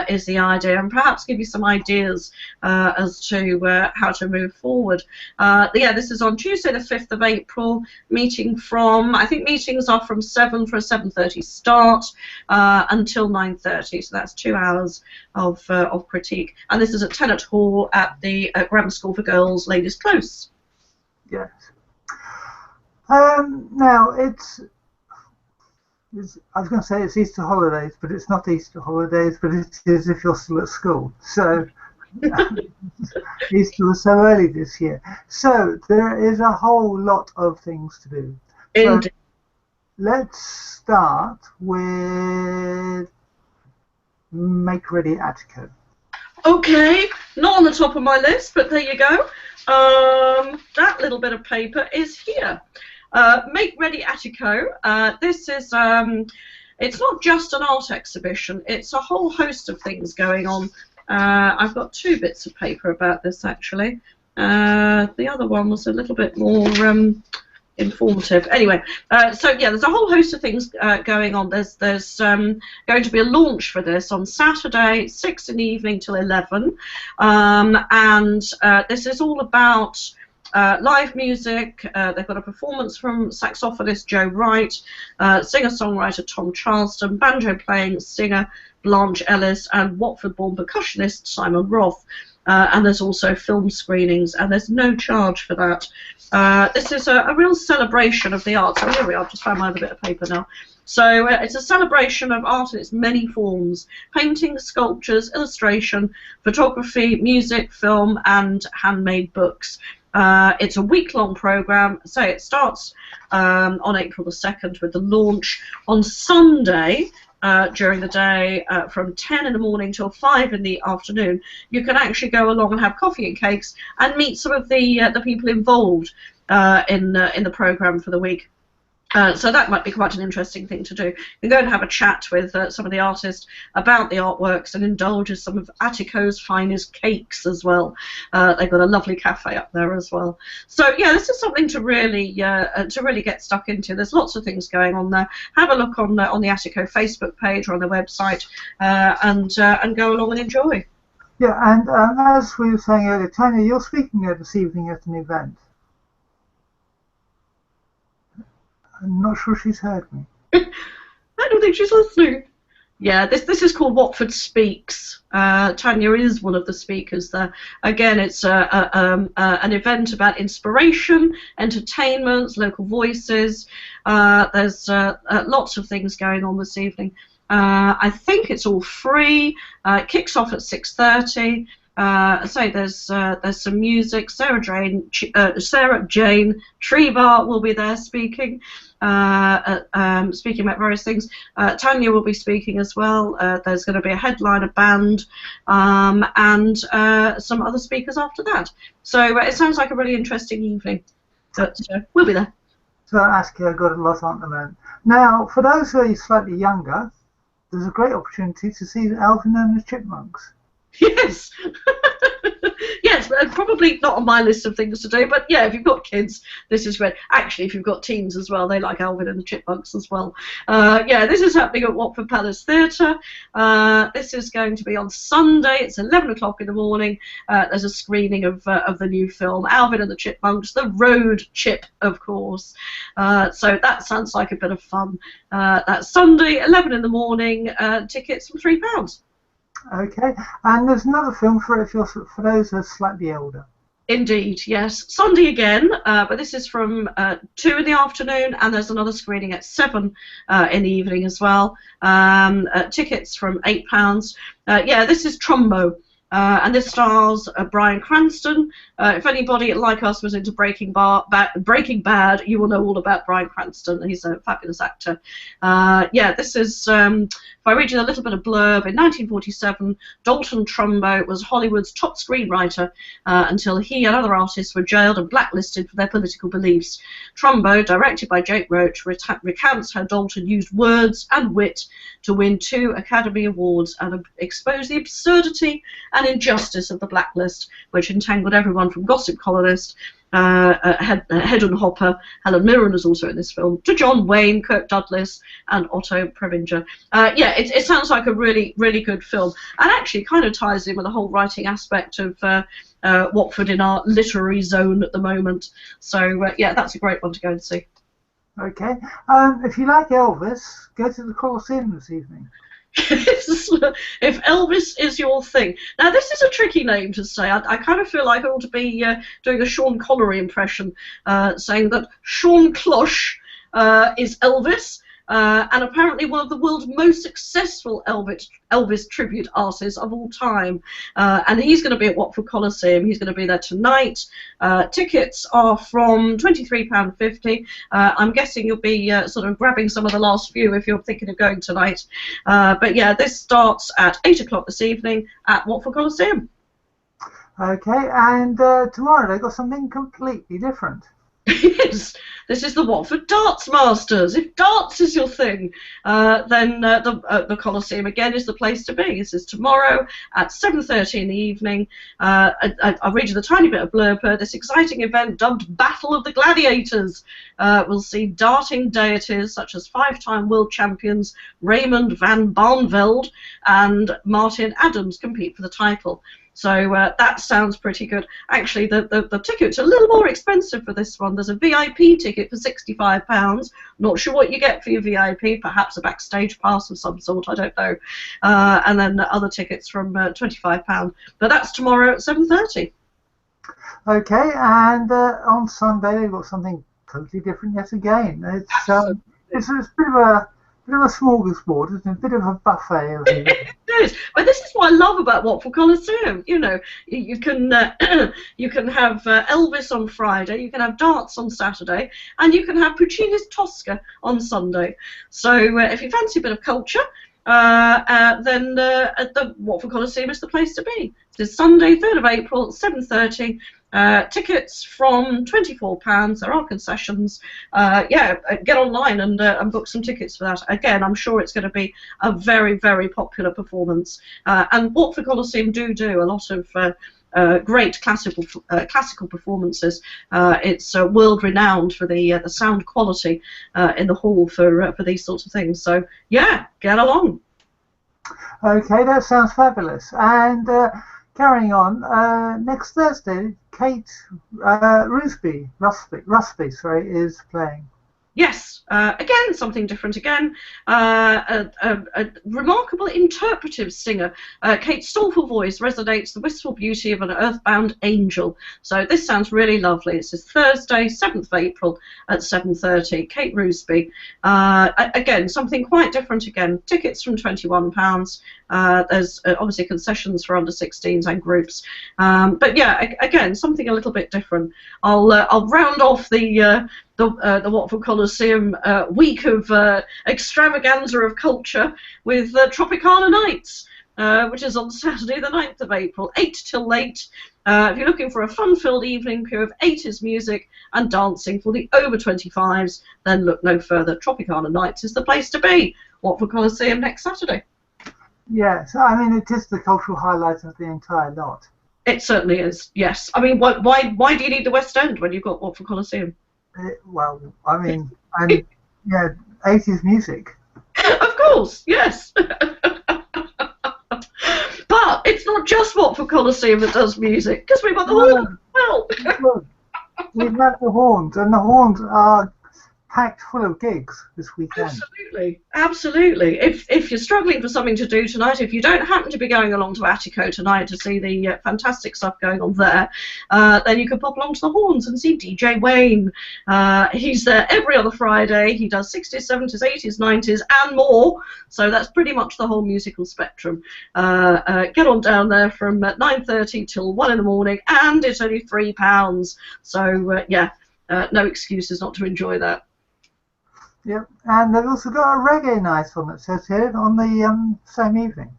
is the idea, and perhaps give you some ideas as to how to move forward. Yeah, this is on Tuesday, the 5th of April. Meeting from, I think meetings are from 7 for a 7:30 start until 9:30, so that's 2 hours of critique. And this is at Tennant Hall at the Grammar School for Girls, Ladies Close. Yes. Now it's I was going to say it's Easter holidays, but it's not Easter holidays, but it is if you're still at school. So Easter was so early this year. So there is a whole lot of things to do. So let's start with Make Ready Attico. Okay, not on the top of my list, but there you go. That little bit of paper is here. Make Ready Attico. This is it's not just an art exhibition, it's a whole host of things going on. I've got 2 bits of paper about this, actually. The other one was a little bit more informative. Anyway, so yeah, there's a whole host of things going on. There's going to be a launch for this on Saturday, 6 in the evening till 11, and this is all about live music. They've got a performance from saxophonist Joe Wright, singer-songwriter Tom Charleston, banjo-playing singer Blanche Ellis, and Watford-born percussionist Simon Roth. And there's also film screenings, and there's no charge for that. This is a real celebration of the arts. So here we are, I've just found my other bit of paper now. So it's a celebration of art in its many forms: painting, sculptures, illustration, photography, music, film, and handmade books. It's a week-long programme, so it starts on April the 2nd with the launch. On Sunday, during the day, from 10 in the morning till 5 in the afternoon, you can actually go along and have coffee and cakes and meet some of the people involved in the programme for the week. So that might be quite an interesting thing to do. You can go and have a chat with some of the artists about the artworks and indulge in some of Attico's finest cakes as well. They've got a lovely cafe up there as well. So yeah, this is something to really get stuck into. There's lots of things going on there. Have a look on the Attico Facebook page or on their website, and go along and enjoy. Yeah, and as we were saying earlier, Tania, you're speaking there this evening at an event. I'm not sure she's heard me. I don't think she's listening. Yeah, this is called Watford Speaks. Tania is one of the speakers there. Again, it's an event about inspiration, entertainment, local voices. There's lots of things going on this evening. I think it's all free. It kicks off at 6:30. So there's some music. Sarah Jane Trebar will be there speaking. Speaking about various things. Tania will be speaking as well. There's going to be a headliner band and some other speakers after that. So it sounds like a really interesting evening. But we'll be there. So Askia got a lot on the moment. Now, for those who are slightly younger, there's a great opportunity to see Alvin and the Chipmunks. Yes. Yes, probably not on my list of things to do, but yeah, if you've got kids, this is great. Actually, if you've got teens as well, they like Alvin and the Chipmunks as well. Yeah, this is happening at Watford Palace Theatre. This is going to be on Sunday. It's 11 o'clock in the morning. There's a screening of the new film, Alvin and the Chipmunks, the road chip, of course. So that sounds like a bit of fun. That's Sunday, 11 in the morning, tickets for £3. Okay, and there's another film for those who are slightly older. Indeed, yes. Sunday again, but this is from 2 in the afternoon, and there's another screening at 7 in the evening as well. Tickets from £8. Yeah, this is Trumbo. And this stars Bryan Cranston. If anybody like us was into Breaking Bad, you will know all about Bryan Cranston. He's a fabulous actor. Yeah, this is, if I read you a little bit of blurb, in 1947, Dalton Trumbo was Hollywood's top screenwriter until he and other artists were jailed and blacklisted for their political beliefs. Trumbo, directed by Jake Roach, recounts how Dalton used words and wit to win 2 Academy Awards and expose the absurdity and injustice of the blacklist, which entangled everyone from gossip columnist Hedon Hopper, Helen Mirren is also in this film, to John Wayne, Kirk Douglas, and Otto Preminger. Yeah, it sounds like a really, really good film, and actually kind of ties in with the whole writing aspect of Watford in our literary zone at the moment. So yeah, that's a great one to go and see. Okay, if you like Elvis, go to the Coliseum this evening. If Elvis is your thing. Now, this is a tricky name to say. I kind of feel like I ought to be doing a Sean Connery impression, saying that Sean Cloche is Elvis, and apparently one of the world's most successful Elvis tribute artists of all time. And he's going to be at Watford Coliseum. He's going to be there tonight. Tickets are from £23.50. I'm guessing you'll be sort of grabbing some of the last few if you're thinking of going tonight. But yeah, this starts at 8 o'clock this evening at Watford Coliseum. Okay, and tomorrow they've got something completely different. Yes, this is the Watford Darts Masters. If darts is your thing, then the Coliseum again is the place to be. This is tomorrow at 7:30 in the evening. I'll read you the tiny bit of blurb. This exciting event, dubbed Battle of the Gladiators, will see darting deities such as 5-time world champions Raymond van Barneveld and Martin Adams compete for the title. So that sounds pretty good. Actually, the ticket's a little more expensive for this one. There's a VIP ticket for £65. Not sure what you get for your VIP. Perhaps a backstage pass of some sort. I don't know. And then other tickets from £25. But that's tomorrow at 7:30. Okay, and on Sunday they've got something totally different yet again. It's a bit of a smorgasbord, it's a bit of a buffet. It is, but this is what I love about Watford Coliseum. You know, you can you can have Elvis on Friday, you can have darts on Saturday, and you can have Puccini's Tosca on Sunday. So if you fancy a bit of culture, then at the Watford Coliseum is the place to be. It's Sunday, 3rd of April, 7:30. Tickets from £24. There are concessions. Yeah, get online and book some tickets for that. Again, I'm sure it's going to be a very, very popular performance. And Watford Coliseum do a lot of great classical performances. It's world renowned for the sound quality in the hall for these sorts of things. So yeah, get along. Okay, that sounds fabulous. And carrying on, next Thursday, Kate Rusby is playing. Yes, again, something different again. A remarkable interpretive singer. Kate's soulful voice resonates the wistful beauty of an earthbound angel. So this sounds really lovely. It's this Thursday, 7th of April at 7:30. Kate Roosby. Again, something quite different again. Tickets from £21. There's obviously concessions for under 16s and groups. But yeah, again, something a little bit different. I'll round off the Watford Coliseum week of extravaganza of culture with Tropicana Nights, which is on Saturday the 9th of April, 8 till late. If you're looking for a fun-filled evening pure of 80s music and dancing for the over 25s, then look no further. Tropicana Nights is the place to be. Watford Coliseum next Saturday. Yes, I mean, it is the cultural highlight of the entire lot. It certainly is, yes. I mean, why do you need the West End when you've got Watford Coliseum? Well, I mean, and yeah, 80s music. Of course, yes. But it's not just Watford Coliseum that does music, because we've got the horns as well. We've got the horns, and the horns are packed full of gigs this weekend. Absolutely, absolutely. If you're struggling for something to do tonight, if you don't happen to be going along to Attico tonight to see the fantastic stuff going on there, then you can pop along to the Horns and see DJ Wayne. He's there every other Friday. He does 60s, 70s, 80s, 90s, and more. So that's pretty much the whole musical spectrum. Get on down there from 9:30 till 1 in the morning, and it's only £3. So yeah, no excuses not to enjoy that. Yep, and they've also got a reggae night on, it says here, on the same evening.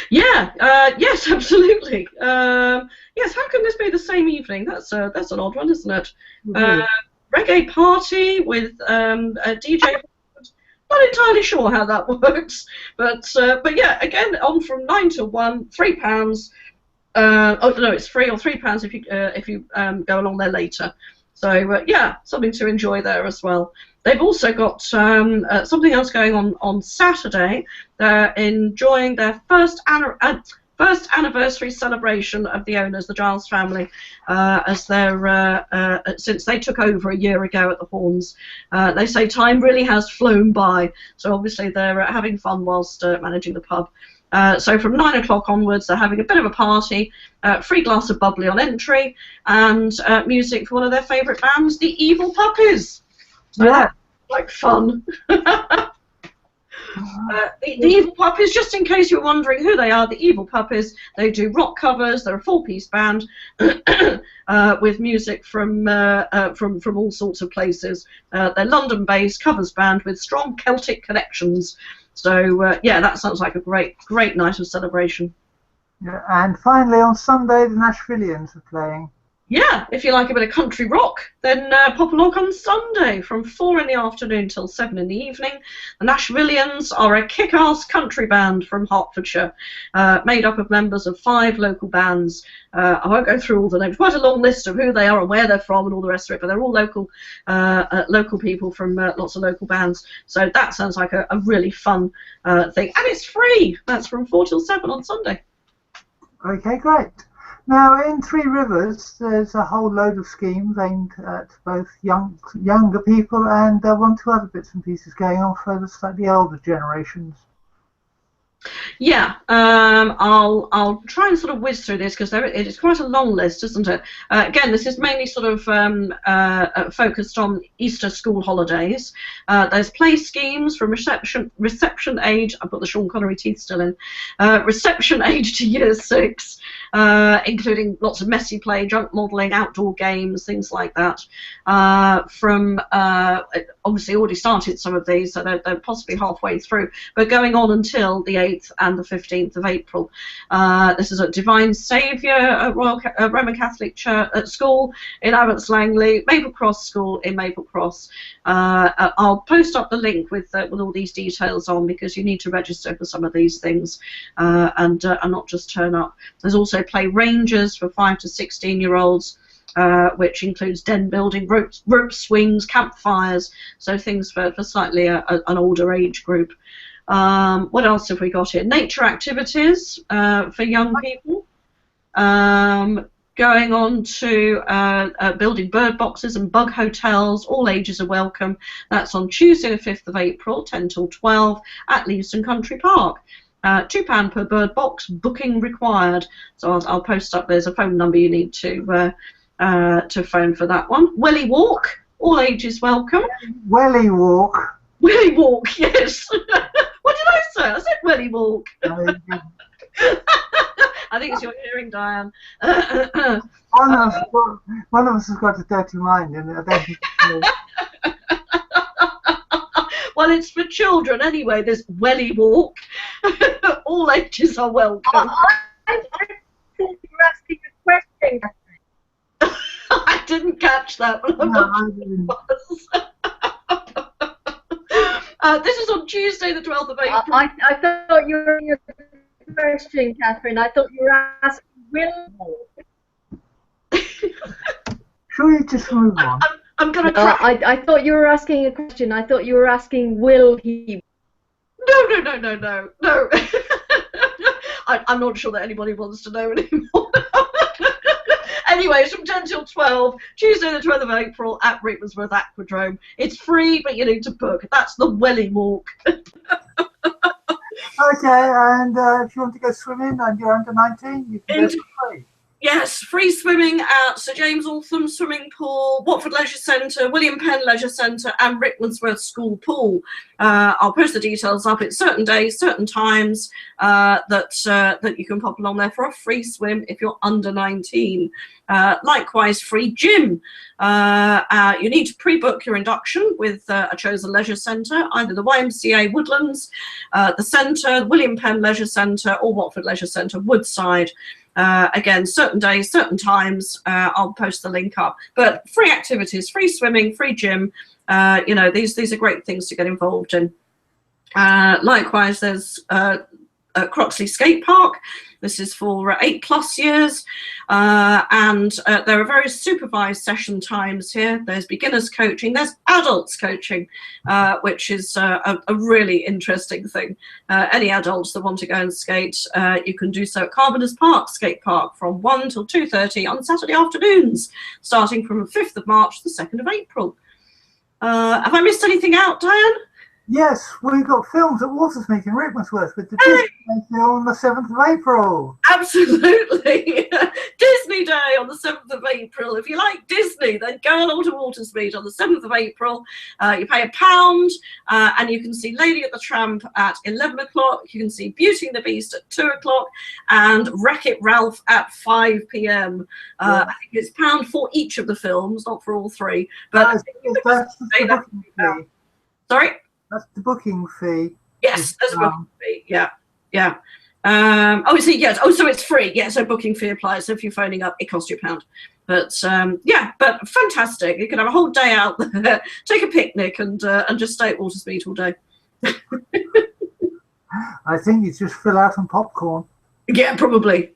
Yeah, yes, absolutely. Yes, how can this be the same evening? That's an odd one, isn't it? Reggae party with a DJ. Not entirely sure how that works, but yeah, again, on from 9 to 1, £3. Oh no, it's free or £3 if you go along there later. So yeah, something to enjoy there as well. They've also got something else going on Saturday. They're enjoying their first anniversary celebration of the owners, the Giles family, as they're since they took over a year ago at the Horns. They say time really has flown by, so obviously they're having fun whilst managing the pub. So from 9 o'clock onwards, they're having a bit of a party, free glass of bubbly on entry, and music for one of their favourite bands, the Evil Puppies. So Yeah. Like fun. The Evil Puppies, just in case you were wondering who they are, the Evil Puppies, they do rock covers. They're a 4-piece band with music from all sorts of places. They're London-based covers band with strong Celtic connections. So yeah, that sounds like a great night of celebration. Yeah, and finally on Sunday, the Nashvillians are playing. Yeah, if you like a bit of country rock, then pop along on Sunday from 4 in the afternoon till 7 in the evening. The Nashvillians are a kick-ass country band from Hertfordshire, made up of members of 5 local bands. I won't go through all the names. Quite a long list of who they are and where they're from and all the rest of it, but they're all local people from lots of local bands. So that sounds like a really fun thing. And it's free. That's from 4 till 7 on Sunday. Okay, great. Now, in Three Rivers, there's a whole load of schemes aimed at both younger people and 1 2 other bits and pieces going on for the slightly older generations. Yeah, I'll try and sort of whiz through this because it is quite a long list, isn't it? Again, this is mainly sort of focused on Easter school holidays. There's play schemes from reception age. I've got the Sean Connery teeth still in. Reception age to year 6, including lots of messy play, junk modelling, outdoor games, things like that. From obviously already started some of these, so they're possibly halfway through, but going on until the 8th and the 15th of April. This is at Divine Saviour at Roman Catholic Church School in Abbots Langley, Maple Cross School in Maple Cross. I'll post up the link with all these details on, because you need to register for some of these things and not just turn up. There's also Play Rangers for 5 to 16-year-olds. Which includes den building, rope swings, campfires, so things for slightly an older age group. What else have we got here? Nature activities for young people. going on to building bird boxes and bug hotels. All ages are welcome. That's on Tuesday the 5th of April, 10 till 12 at Leavesden Country Park. £2 per bird box, booking required. So I'll post up, there's a phone number you need to phone for that one. Welly Walk, all ages welcome. Welly Walk. Welly Walk, yes. What did I say? I said Welly Walk. I think it's your hearing, Diane. One of us has got a dirty mind, and I don't think well, it's for children anyway. There's Welly Walk. All ages are welcome. I thought you were asking a question. I didn't catch that, but I'm not sure it was. This is on Tuesday, the 12th of April. I thought you were asking a question, Catherine. I thought you were asking Will Walk. Shall we just move on? I'm going to try. I thought you were asking a question. I thought you were asking will he. No. I'm not sure that anybody wants to know anymore. Anyway, it's from 10 till 12, Tuesday the 12th of April at Rickmansworth Aquadrome. It's free, but you need to book. That's the Welly Walk. Okay, and if you want to go swimming and you're under 19, you can go for free. Yes, free swimming at Sir James Altham Swimming Pool, Watford Leisure Centre, William Penn Leisure Centre and Rickmansworth School Pool. I'll post the details up. It's certain days, certain times that you can pop along there for a free swim if you're under 19. Likewise, free gym. You need to pre-book your induction with a chosen leisure centre, either the YMCA Woodlands, the Centre, William Penn Leisure Centre or Watford Leisure Centre, Woodside. Again, certain days, certain times, I'll post the link up. But free activities, free swimming, free gym, these are great things to get involved in. Likewise, there's Croxley Skate Park. This is for 8+ years, and there are various supervised session times here. There's beginners coaching, there's adults coaching, which is a really interesting thing. Any adults that want to go and skate, you can do so at Carpenter's Park Skate Park from 1 till 2:30 on Saturday afternoons, starting from the 5th of March to the 2nd of April. Have I missed anything out, Diane? Yes, we've got films at Watersmeet in Rickmansworth with the Disney film on the 7th of April. Absolutely. Disney Day on the 7th of April. If you like Disney, then go along to Watersmeet on the 7th of April. You pay £1 and you can see Lady at the Tramp at 11 o'clock. You can see Beauty and the Beast at 2 o'clock and Wreck-It Ralph at 5 p.m. I think it's £1 for each of the films, not for all three. But that's the booking fee. Sorry? That's the booking fee. Yes, there's a booking fee. Yeah. So it's free. Yeah, so booking fee applies. So if you're phoning up, it costs you £1. But but fantastic. You can have a whole day out there, take a picnic, and just stay at Watersmeet all day. I think you just fill out on popcorn. Yeah, probably.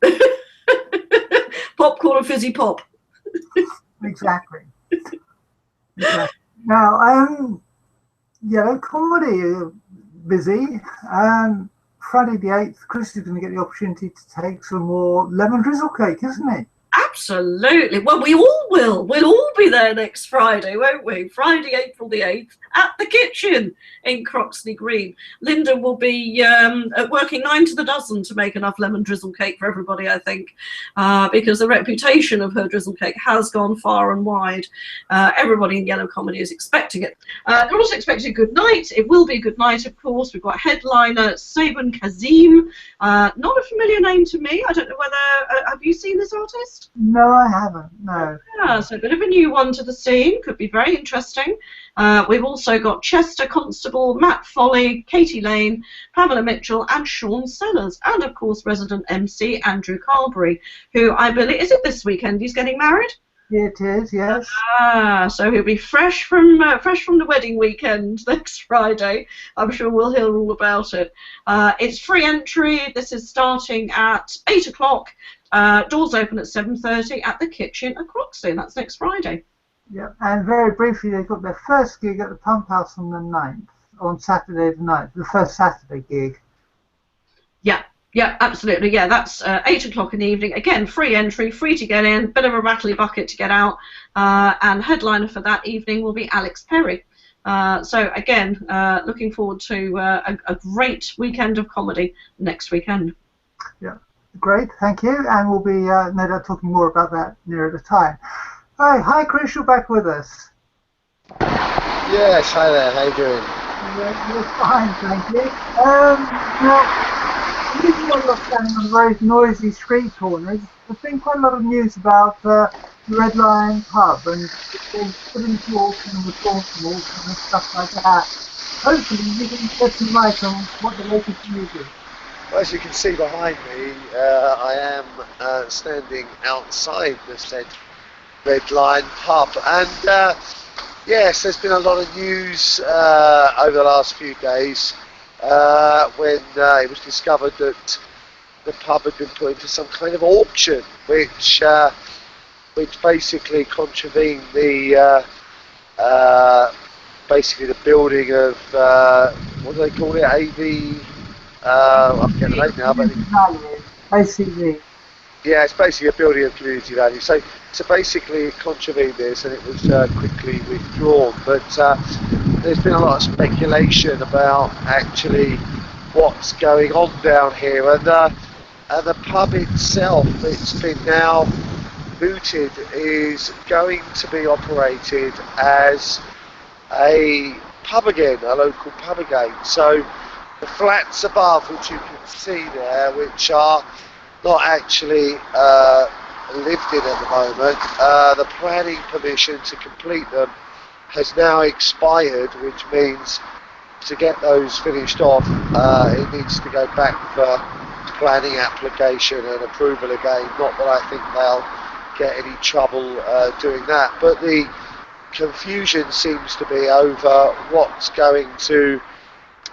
Popcorn and fizzy pop. Exactly. Now, Yellow Comedy busy. Friday the 8th, Chris is going to get the opportunity to take some more lemon drizzle cake, isn't he? Absolutely. Well, we all will. We'll all be there next Friday, won't we? Friday, April the 8th, at the kitchen in Croxley Green. Linda will be working 9 to the dozen to make enough lemon drizzle cake for everybody, I think, because the reputation of her drizzle cake has gone far and wide. Everybody in Yellow Comedy is expecting it. They're also expecting a good night. It will be a good night, of course. We've got headliner Sabin Kazim. Not a familiar name to me. I don't know whether... have you seen this artist? No, I haven't, no. Yeah, so a bit of a new one to the scene. Could be very interesting. We've also got Chester Constable, Matt Foley, Katie Lane, Pamela Mitchell and Sean Sellers. And, of course, resident MC Andrew Carberry, who I believe... Is it this weekend he's getting married? It is, yes. So he'll be fresh from the wedding weekend next Friday. I'm sure we'll hear all about it. It's free entry. This is starting at 8 o'clock. Doors open at 7:30 at the kitchen at Croxley. That's next Friday. Yeah, and very briefly, they've got their first gig at the Pump House on the 9th, on Saturday the 9th, the first Saturday gig. Yeah, Yeah, absolutely. Yeah, that's 8 o'clock in the evening. Again, free entry, free to get in, bit of a rattly bucket to get out. And headliner for that evening will be Alex Perry. So again, looking forward to a great weekend of comedy next weekend. Yeah, great, thank you. And we'll be no doubt talking more about that nearer the time. Hi, Chris, you're back with us. Yes, hi there, how you doing? You're fine, thank you. Now, we've got a lot standing on very noisy street corners. There's been quite a lot of news about the Red Lion pub and it's been put into auction and reformed and stuff like that. Hopefully you can shed some light on what the latest news is. Well, as you can see behind me, I am standing outside the said Red Lion pub, and yes, there's been a lot of news over the last few days when it was discovered that the pub had been put into some kind of auction, which basically contravened the basically the building of what do they call it? I forget the name now, but ACV. yeah, it's basically a building of community value. So basically it contravened this, and it was quickly withdrawn. But there's been a lot of speculation about actually what's going on down here, and the pub itself, it's been now mooted, is going to be operated as a pub again, a local pub again. So the flats above, which you can see there, which are not actually lived in at the moment, the planning permission to complete them has now expired, which means to get those finished off, it needs to go back for planning application and approval again. Not that I think they'll get any trouble doing that, but the confusion seems to be over what's going to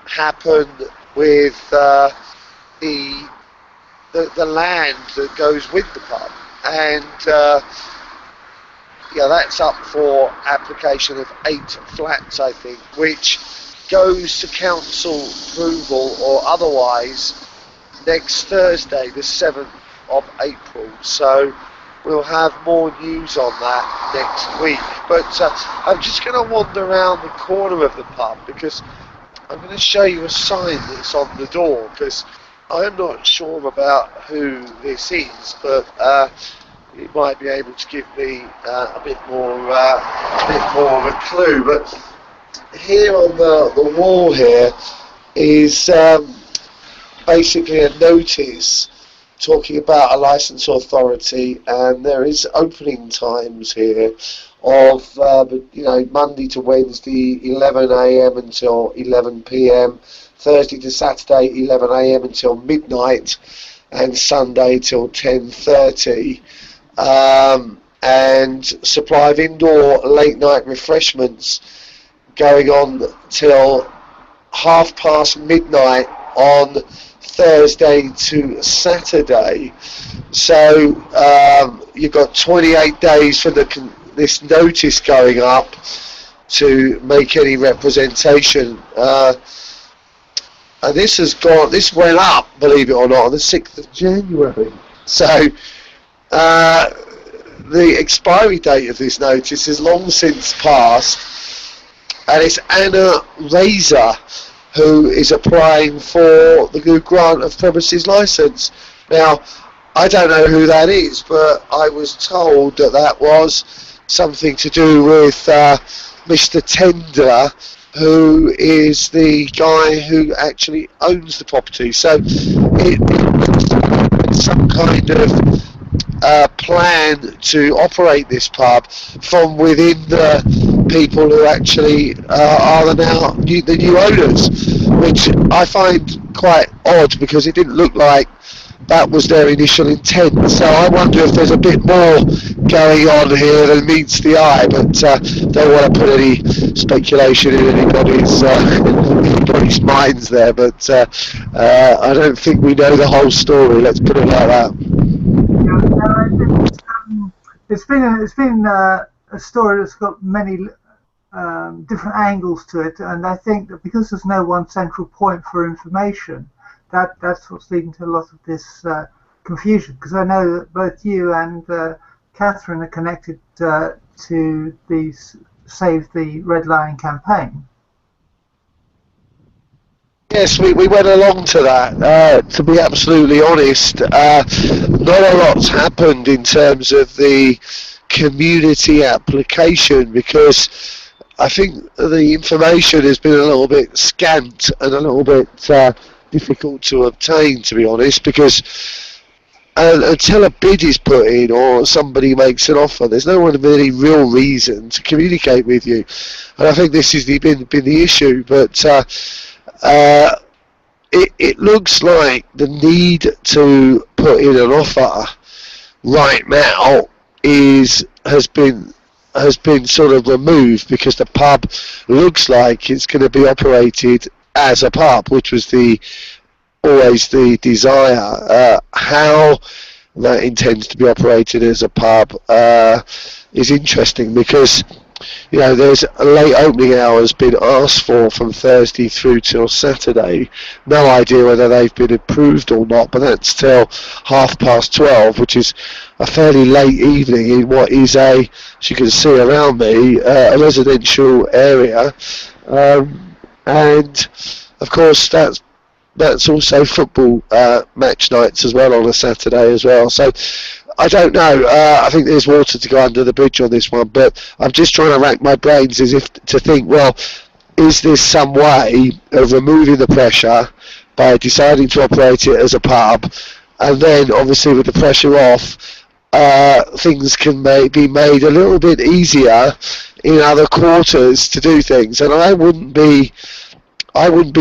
happen with the land that goes with the pub, and yeah, that's up for application of 8 flats, I think, which goes to council approval or otherwise next Thursday, the 7th of April. So we'll have more news on that next week. But I'm just going to wander around the corner of the pub because I'm going to show you a sign that's on the door, because I'm not sure about who this is, but you might be able to give me a bit more of a clue. But here on the wall here is basically a notice talking about a licence authority, and there is opening times here of Monday to Wednesday 11 AM until 11 PM, Thursday to Saturday 11 AM until midnight, and Sunday till 10:30, and supply of indoor late night refreshments going on till midnight on Thursday to Saturday. So you've got 28 days for this notice going up to make any representation. And this went up, believe it or not, on the 6th of January. So the expiry date of this notice has long since passed, and it's Anna Razor who is applying for the new grant of premises licence. Now, I don't know who that is, but I was told that was something to do with Mr. Tender, who is the guy who actually owns the property. So it's some kind of plan to operate this pub from within the people who actually are the new owners, which I find quite odd, because it didn't look like that was their initial intent. So I wonder if there's a bit more going on here than meets the eye, but don't want to put any speculation in anybody's minds there, but I don't think we know the whole story, let's put it like that. It's been a story that's got many different angles to it, and I think that because there's no one central point for information, that's what's leading to a lot of this confusion. Because I know that both you and Catherine are connected to the Save the Red Lion campaign. Yes, we went along to that. To be absolutely honest, not a lot's happened in terms of the community application, because I think the information has been a little bit scant and a little bit difficult to obtain, to be honest, because until a bid is put in or somebody makes an offer, there's no one with any real reason to communicate with you. And I think this has been the issue, but it looks like the need to put in an offer right now has been sort of removed, because the pub looks like it's going to be operated as a pub, which was always the desire. How that intends to be operated as a pub is interesting, because there's a late opening hours been asked for from Thursday through till Saturday. No idea whether they've been approved or not, but that's till 12:30, which is a fairly late evening in what is as you can see around me, a residential area, and of course that's also football match nights as well on a Saturday as well. So I don't know. I think there's water to go under the bridge on this one, but I'm just trying to rack my brains as if to think, well, is this some way of removing the pressure by deciding to operate it as a pub, and then obviously with the pressure off, things can be made a little bit easier in other quarters to do things. And I wouldn't be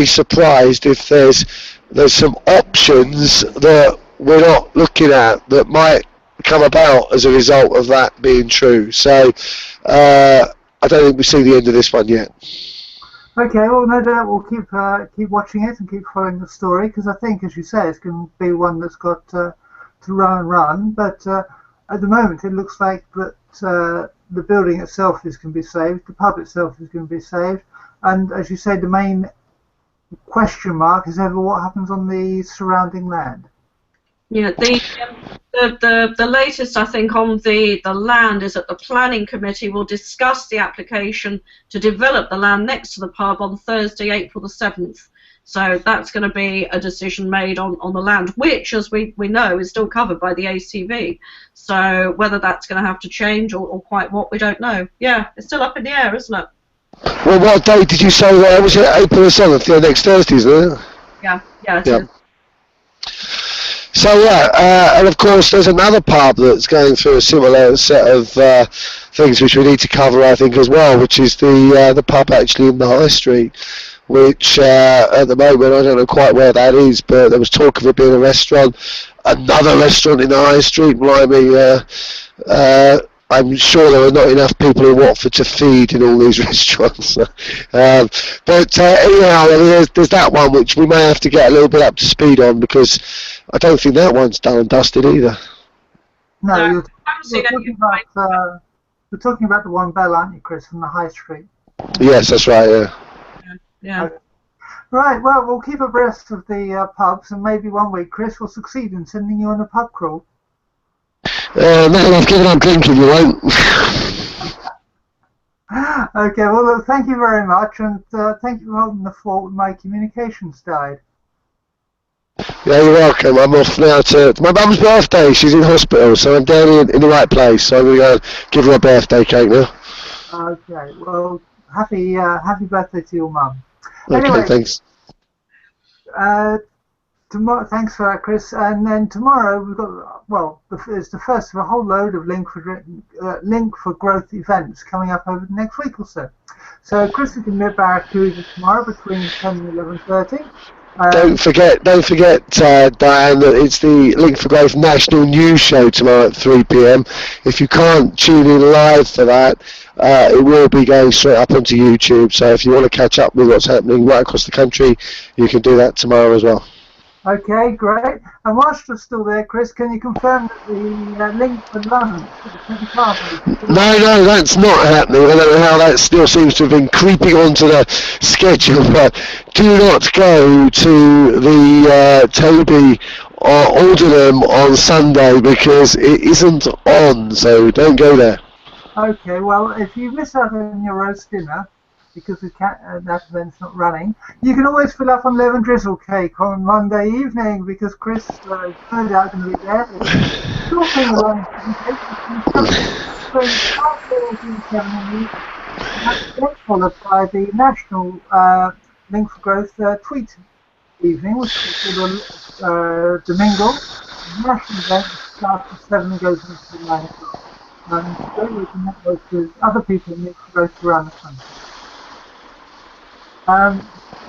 surprised if there's some options that we're not looking at that might come about as a result of that being true. So I don't think we've seen the end of this one yet. Okay, well, no doubt we'll keep watching it and keep following the story, because I think, as you say, it's going to be one that's got to run. But at the moment, it looks like that the building itself is going to be saved, the pub itself is going to be saved, and as you say, the main question mark is over what happens on the surrounding land. Yeah, the latest, I think, on the land is that the planning committee will discuss the application to develop the land next to the pub on Thursday, April the 7th. So that's going to be a decision made on the land, which, as we know, is still covered by the ACV. So whether that's going to have to change or quite what, we don't know. Yeah, it's still up in the air, isn't it? Well, what date did you say that was? It April the 7th, next Thursday, isn't it? Yeah, it is. So and of course there's another pub that's going through a similar set of things which we need to cover, I think, as well, which is the pub actually in the High Street, which at the moment I don't know quite where that is, but there was talk of it being a restaurant, another restaurant in the High Street. I'm sure there are not enough people in Watford to feed in all these restaurants. But anyhow, there's that one which we may have to get a little bit up to speed on, because I don't think that one's done and dusted either. No, you're talking about the One Bell, aren't you, Chris, from the High Street? Yes, that's right, Yeah. Okay. Right, well, we'll keep abreast of the pubs, and maybe one week Chris will succeed in sending you on a pub crawl. Now I've given up drinking, you won't. Okay, well, look, thank you very much, and thank you for holding the fort when my communications died. Yeah, you're welcome. I'm off now to my mum's birthday. She's in hospital, so I'm down in the right place. So I'm going to go and give her a birthday cake now. Okay, well, happy birthday to your mum. Okay, anyway, thanks. Tomorrow, thanks for that, Chris. And then tomorrow we've got, well, it's the first of a whole load of Link for Growth events coming up over the next week or so. So Chris is in Barracuda tomorrow between 10 and 11:30. Don't forget, Diane, that it's the Link for Growth National News Show tomorrow at 3 p.m. If you can't tune in live for that, it will be going straight up onto YouTube. So if you want to catch up with what's happening right across the country, you can do that tomorrow as well. Okay, great. And whilst you're still there, Chris, can you confirm that the link for lunch for the 25th? No, that's not happening. I don't know how that still seems to have been creeping onto the schedule, but do not go to the Toby or Aldenham on Sunday because it isn't on, so don't go there. Okay, well, if you miss out on your roast dinner, because that event's not running, you can always fill up on lemon drizzle cake on Monday evening because Chris is no doubt going to be there. Talking along that's followed by the National Link for Growth tweet evening, which is called Domingo. The national event starts at 7 and goes until 9 o'clock. So we can network with other people in Link for Growth around the country.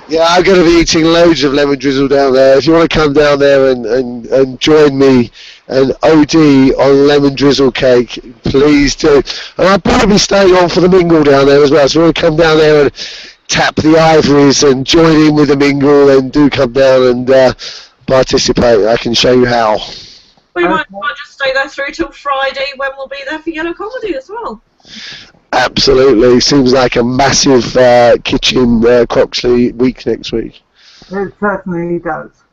Yeah, I'm going to be eating loads of lemon drizzle down there. If you want to come down there and join me and OD on lemon drizzle cake, please do. And I'll probably stay on for the mingle down there as well. So if you want to come down there and tap the ivories and join in with the mingle, then do come down and participate. I can show you how. We might just stay there through till Friday when we'll be there for Yellow Comedy as well. Absolutely. Seems like a massive kitchen Croxley week next week. It certainly does.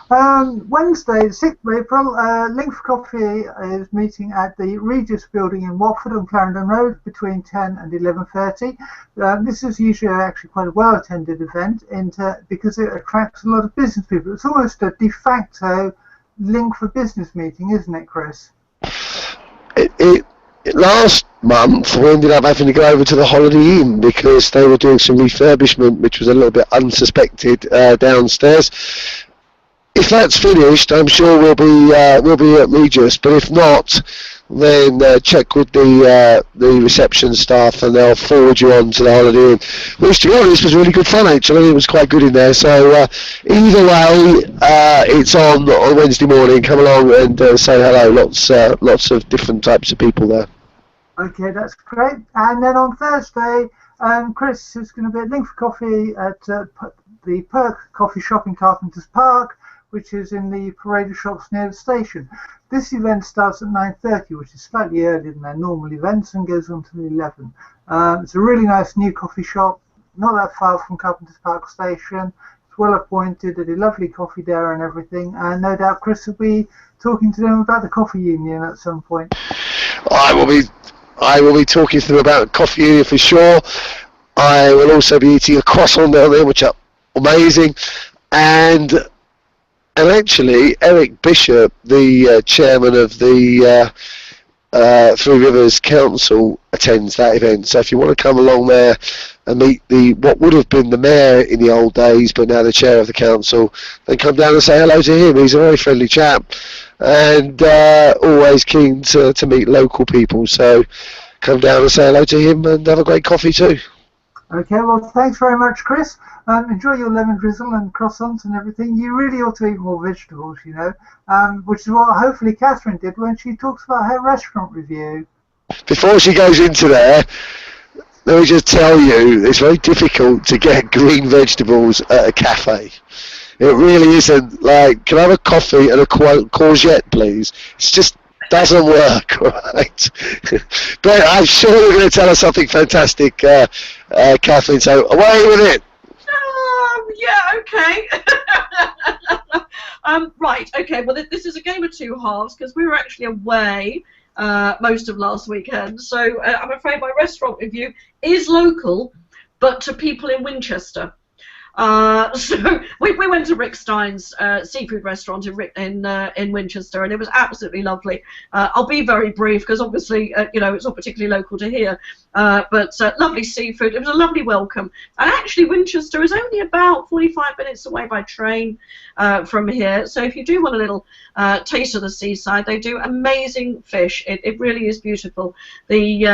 Wednesday, the 6th of April, Link for Coffee is meeting at the Regis Building in Watford on Clarendon Road between 10 and 11:30. This is usually actually quite a well-attended event because it attracts a lot of business people. It's almost a de facto Link for Business meeting, isn't it, Chris? Last month we ended up having to go over to the Holiday Inn because they were doing some refurbishment which was a little bit unsuspected downstairs. If that's finished, I'm sure we'll be at Regis, but if not, then check with the reception staff and they'll forward you on to the Holiday Inn, which to be honest was really good fun actually. It was quite good in there, so either way it's on Wednesday morning. Come along and say hello. Lots of different types of people there. Okay, that's great. And then on Thursday, Chris is going to be at Link for Coffee at the Perk Coffee Shop in Carpenter's Park, which is in the parade of shops near the station. This event starts at 9:30, which is slightly earlier than their normal events, and goes on to 11. It's a really nice new coffee shop, not that far from Carpenter's Park Station. It's well appointed, they do lovely coffee there and everything, and no doubt Chris will be talking to them about the coffee union at some point. I will be talking to them about coffee union for sure. I will also be eating a croissant down there, which are amazing, and actually Eric Bishop, the chairman of the Three Rivers Council, attends that event. So if you want to come along there and meet what would have been the mayor in the old days, but now the chair of the council, then come down and say hello to him. He's a very friendly chap and always keen to meet local people. So come down and say hello to him and have a great coffee too. Okay, well, thanks very much, Chris. Enjoy your lemon drizzle and croissants and everything. You really ought to eat more vegetables, you know, which is what hopefully Catherine did when she talks about her restaurant review. Before she goes into there, let me just tell you, it's very difficult to get green vegetables at a cafe. It really isn't. Like, can I have a coffee and a courgette, please? It's just doesn't work, right? But I'm sure you're going to tell us something fantastic, Kathleen, so away with it. Yeah, okay. Right, okay, well this is a game of two halves because we were actually away most of last weekend, so I'm afraid my restaurant review is local, but to people in Winchester. So we went to Rick Stein's seafood restaurant in Winchester, and it was absolutely lovely. I'll be very brief because obviously you know, it's not particularly local to here, but lovely seafood. It was a lovely welcome, and actually Winchester is only about 45 minutes away by train from here. So if you do want a little taste of the seaside, they do amazing fish. It really is beautiful. The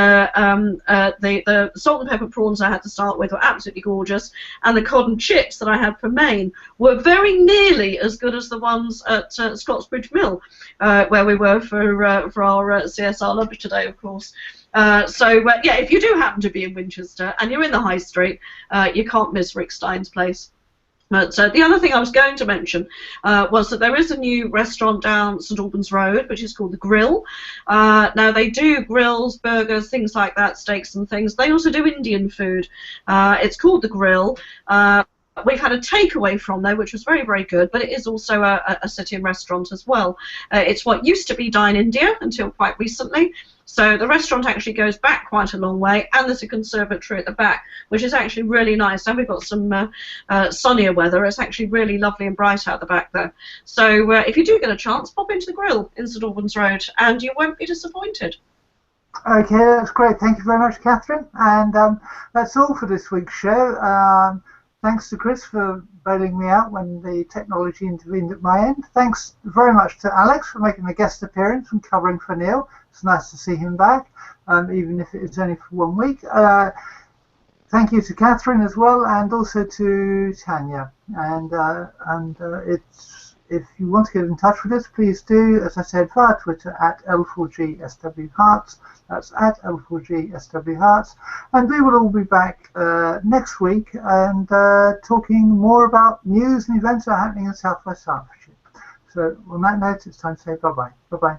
salt and pepper prawns I had to start with were absolutely gorgeous, and the cod and chips that I had for Maine were very nearly as good as the ones at Scottsbridge Mill, where we were for our CSR lunch today, of course. So yeah, if you do happen to be in Winchester and you're in the High Street, you can't miss Rick Stein's place. But the other thing I was going to mention was that there is a new restaurant down St Albans Road, which is called The Grill. Now, they do grills, burgers, things like that, steaks and things. They also do Indian food. It's called The Grill. We've had a takeaway from there, which was very, very good, but it is also a sit-in restaurant as well. It's what used to be Dine India until quite recently. So the restaurant actually goes back quite a long way, and there's a conservatory at the back, which is actually really nice. And we've got some sunnier weather. It's actually really lovely and bright out the back there. So if you do get a chance, pop into The Grill in St Albans Road, and you won't be disappointed. Okay, that's great. Thank you very much, Catherine. And that's all for this week's show. Thanks to Chris for bailing me out when the technology intervened at my end. Thanks very much to Alex for making a guest appearance and covering for Neal. It's nice to see him back, even if it is only for 1 week. Thank you to Catherine as well, and also to Tania. And if you want to get in touch with us, please do, as I said, via Twitter at L4GSWHearts. That's at L4GSWHearts. And we will all be back next week and talking more about news and events that are happening in South West Hertfordshire. So on that note, it's time to say bye-bye. Bye-bye.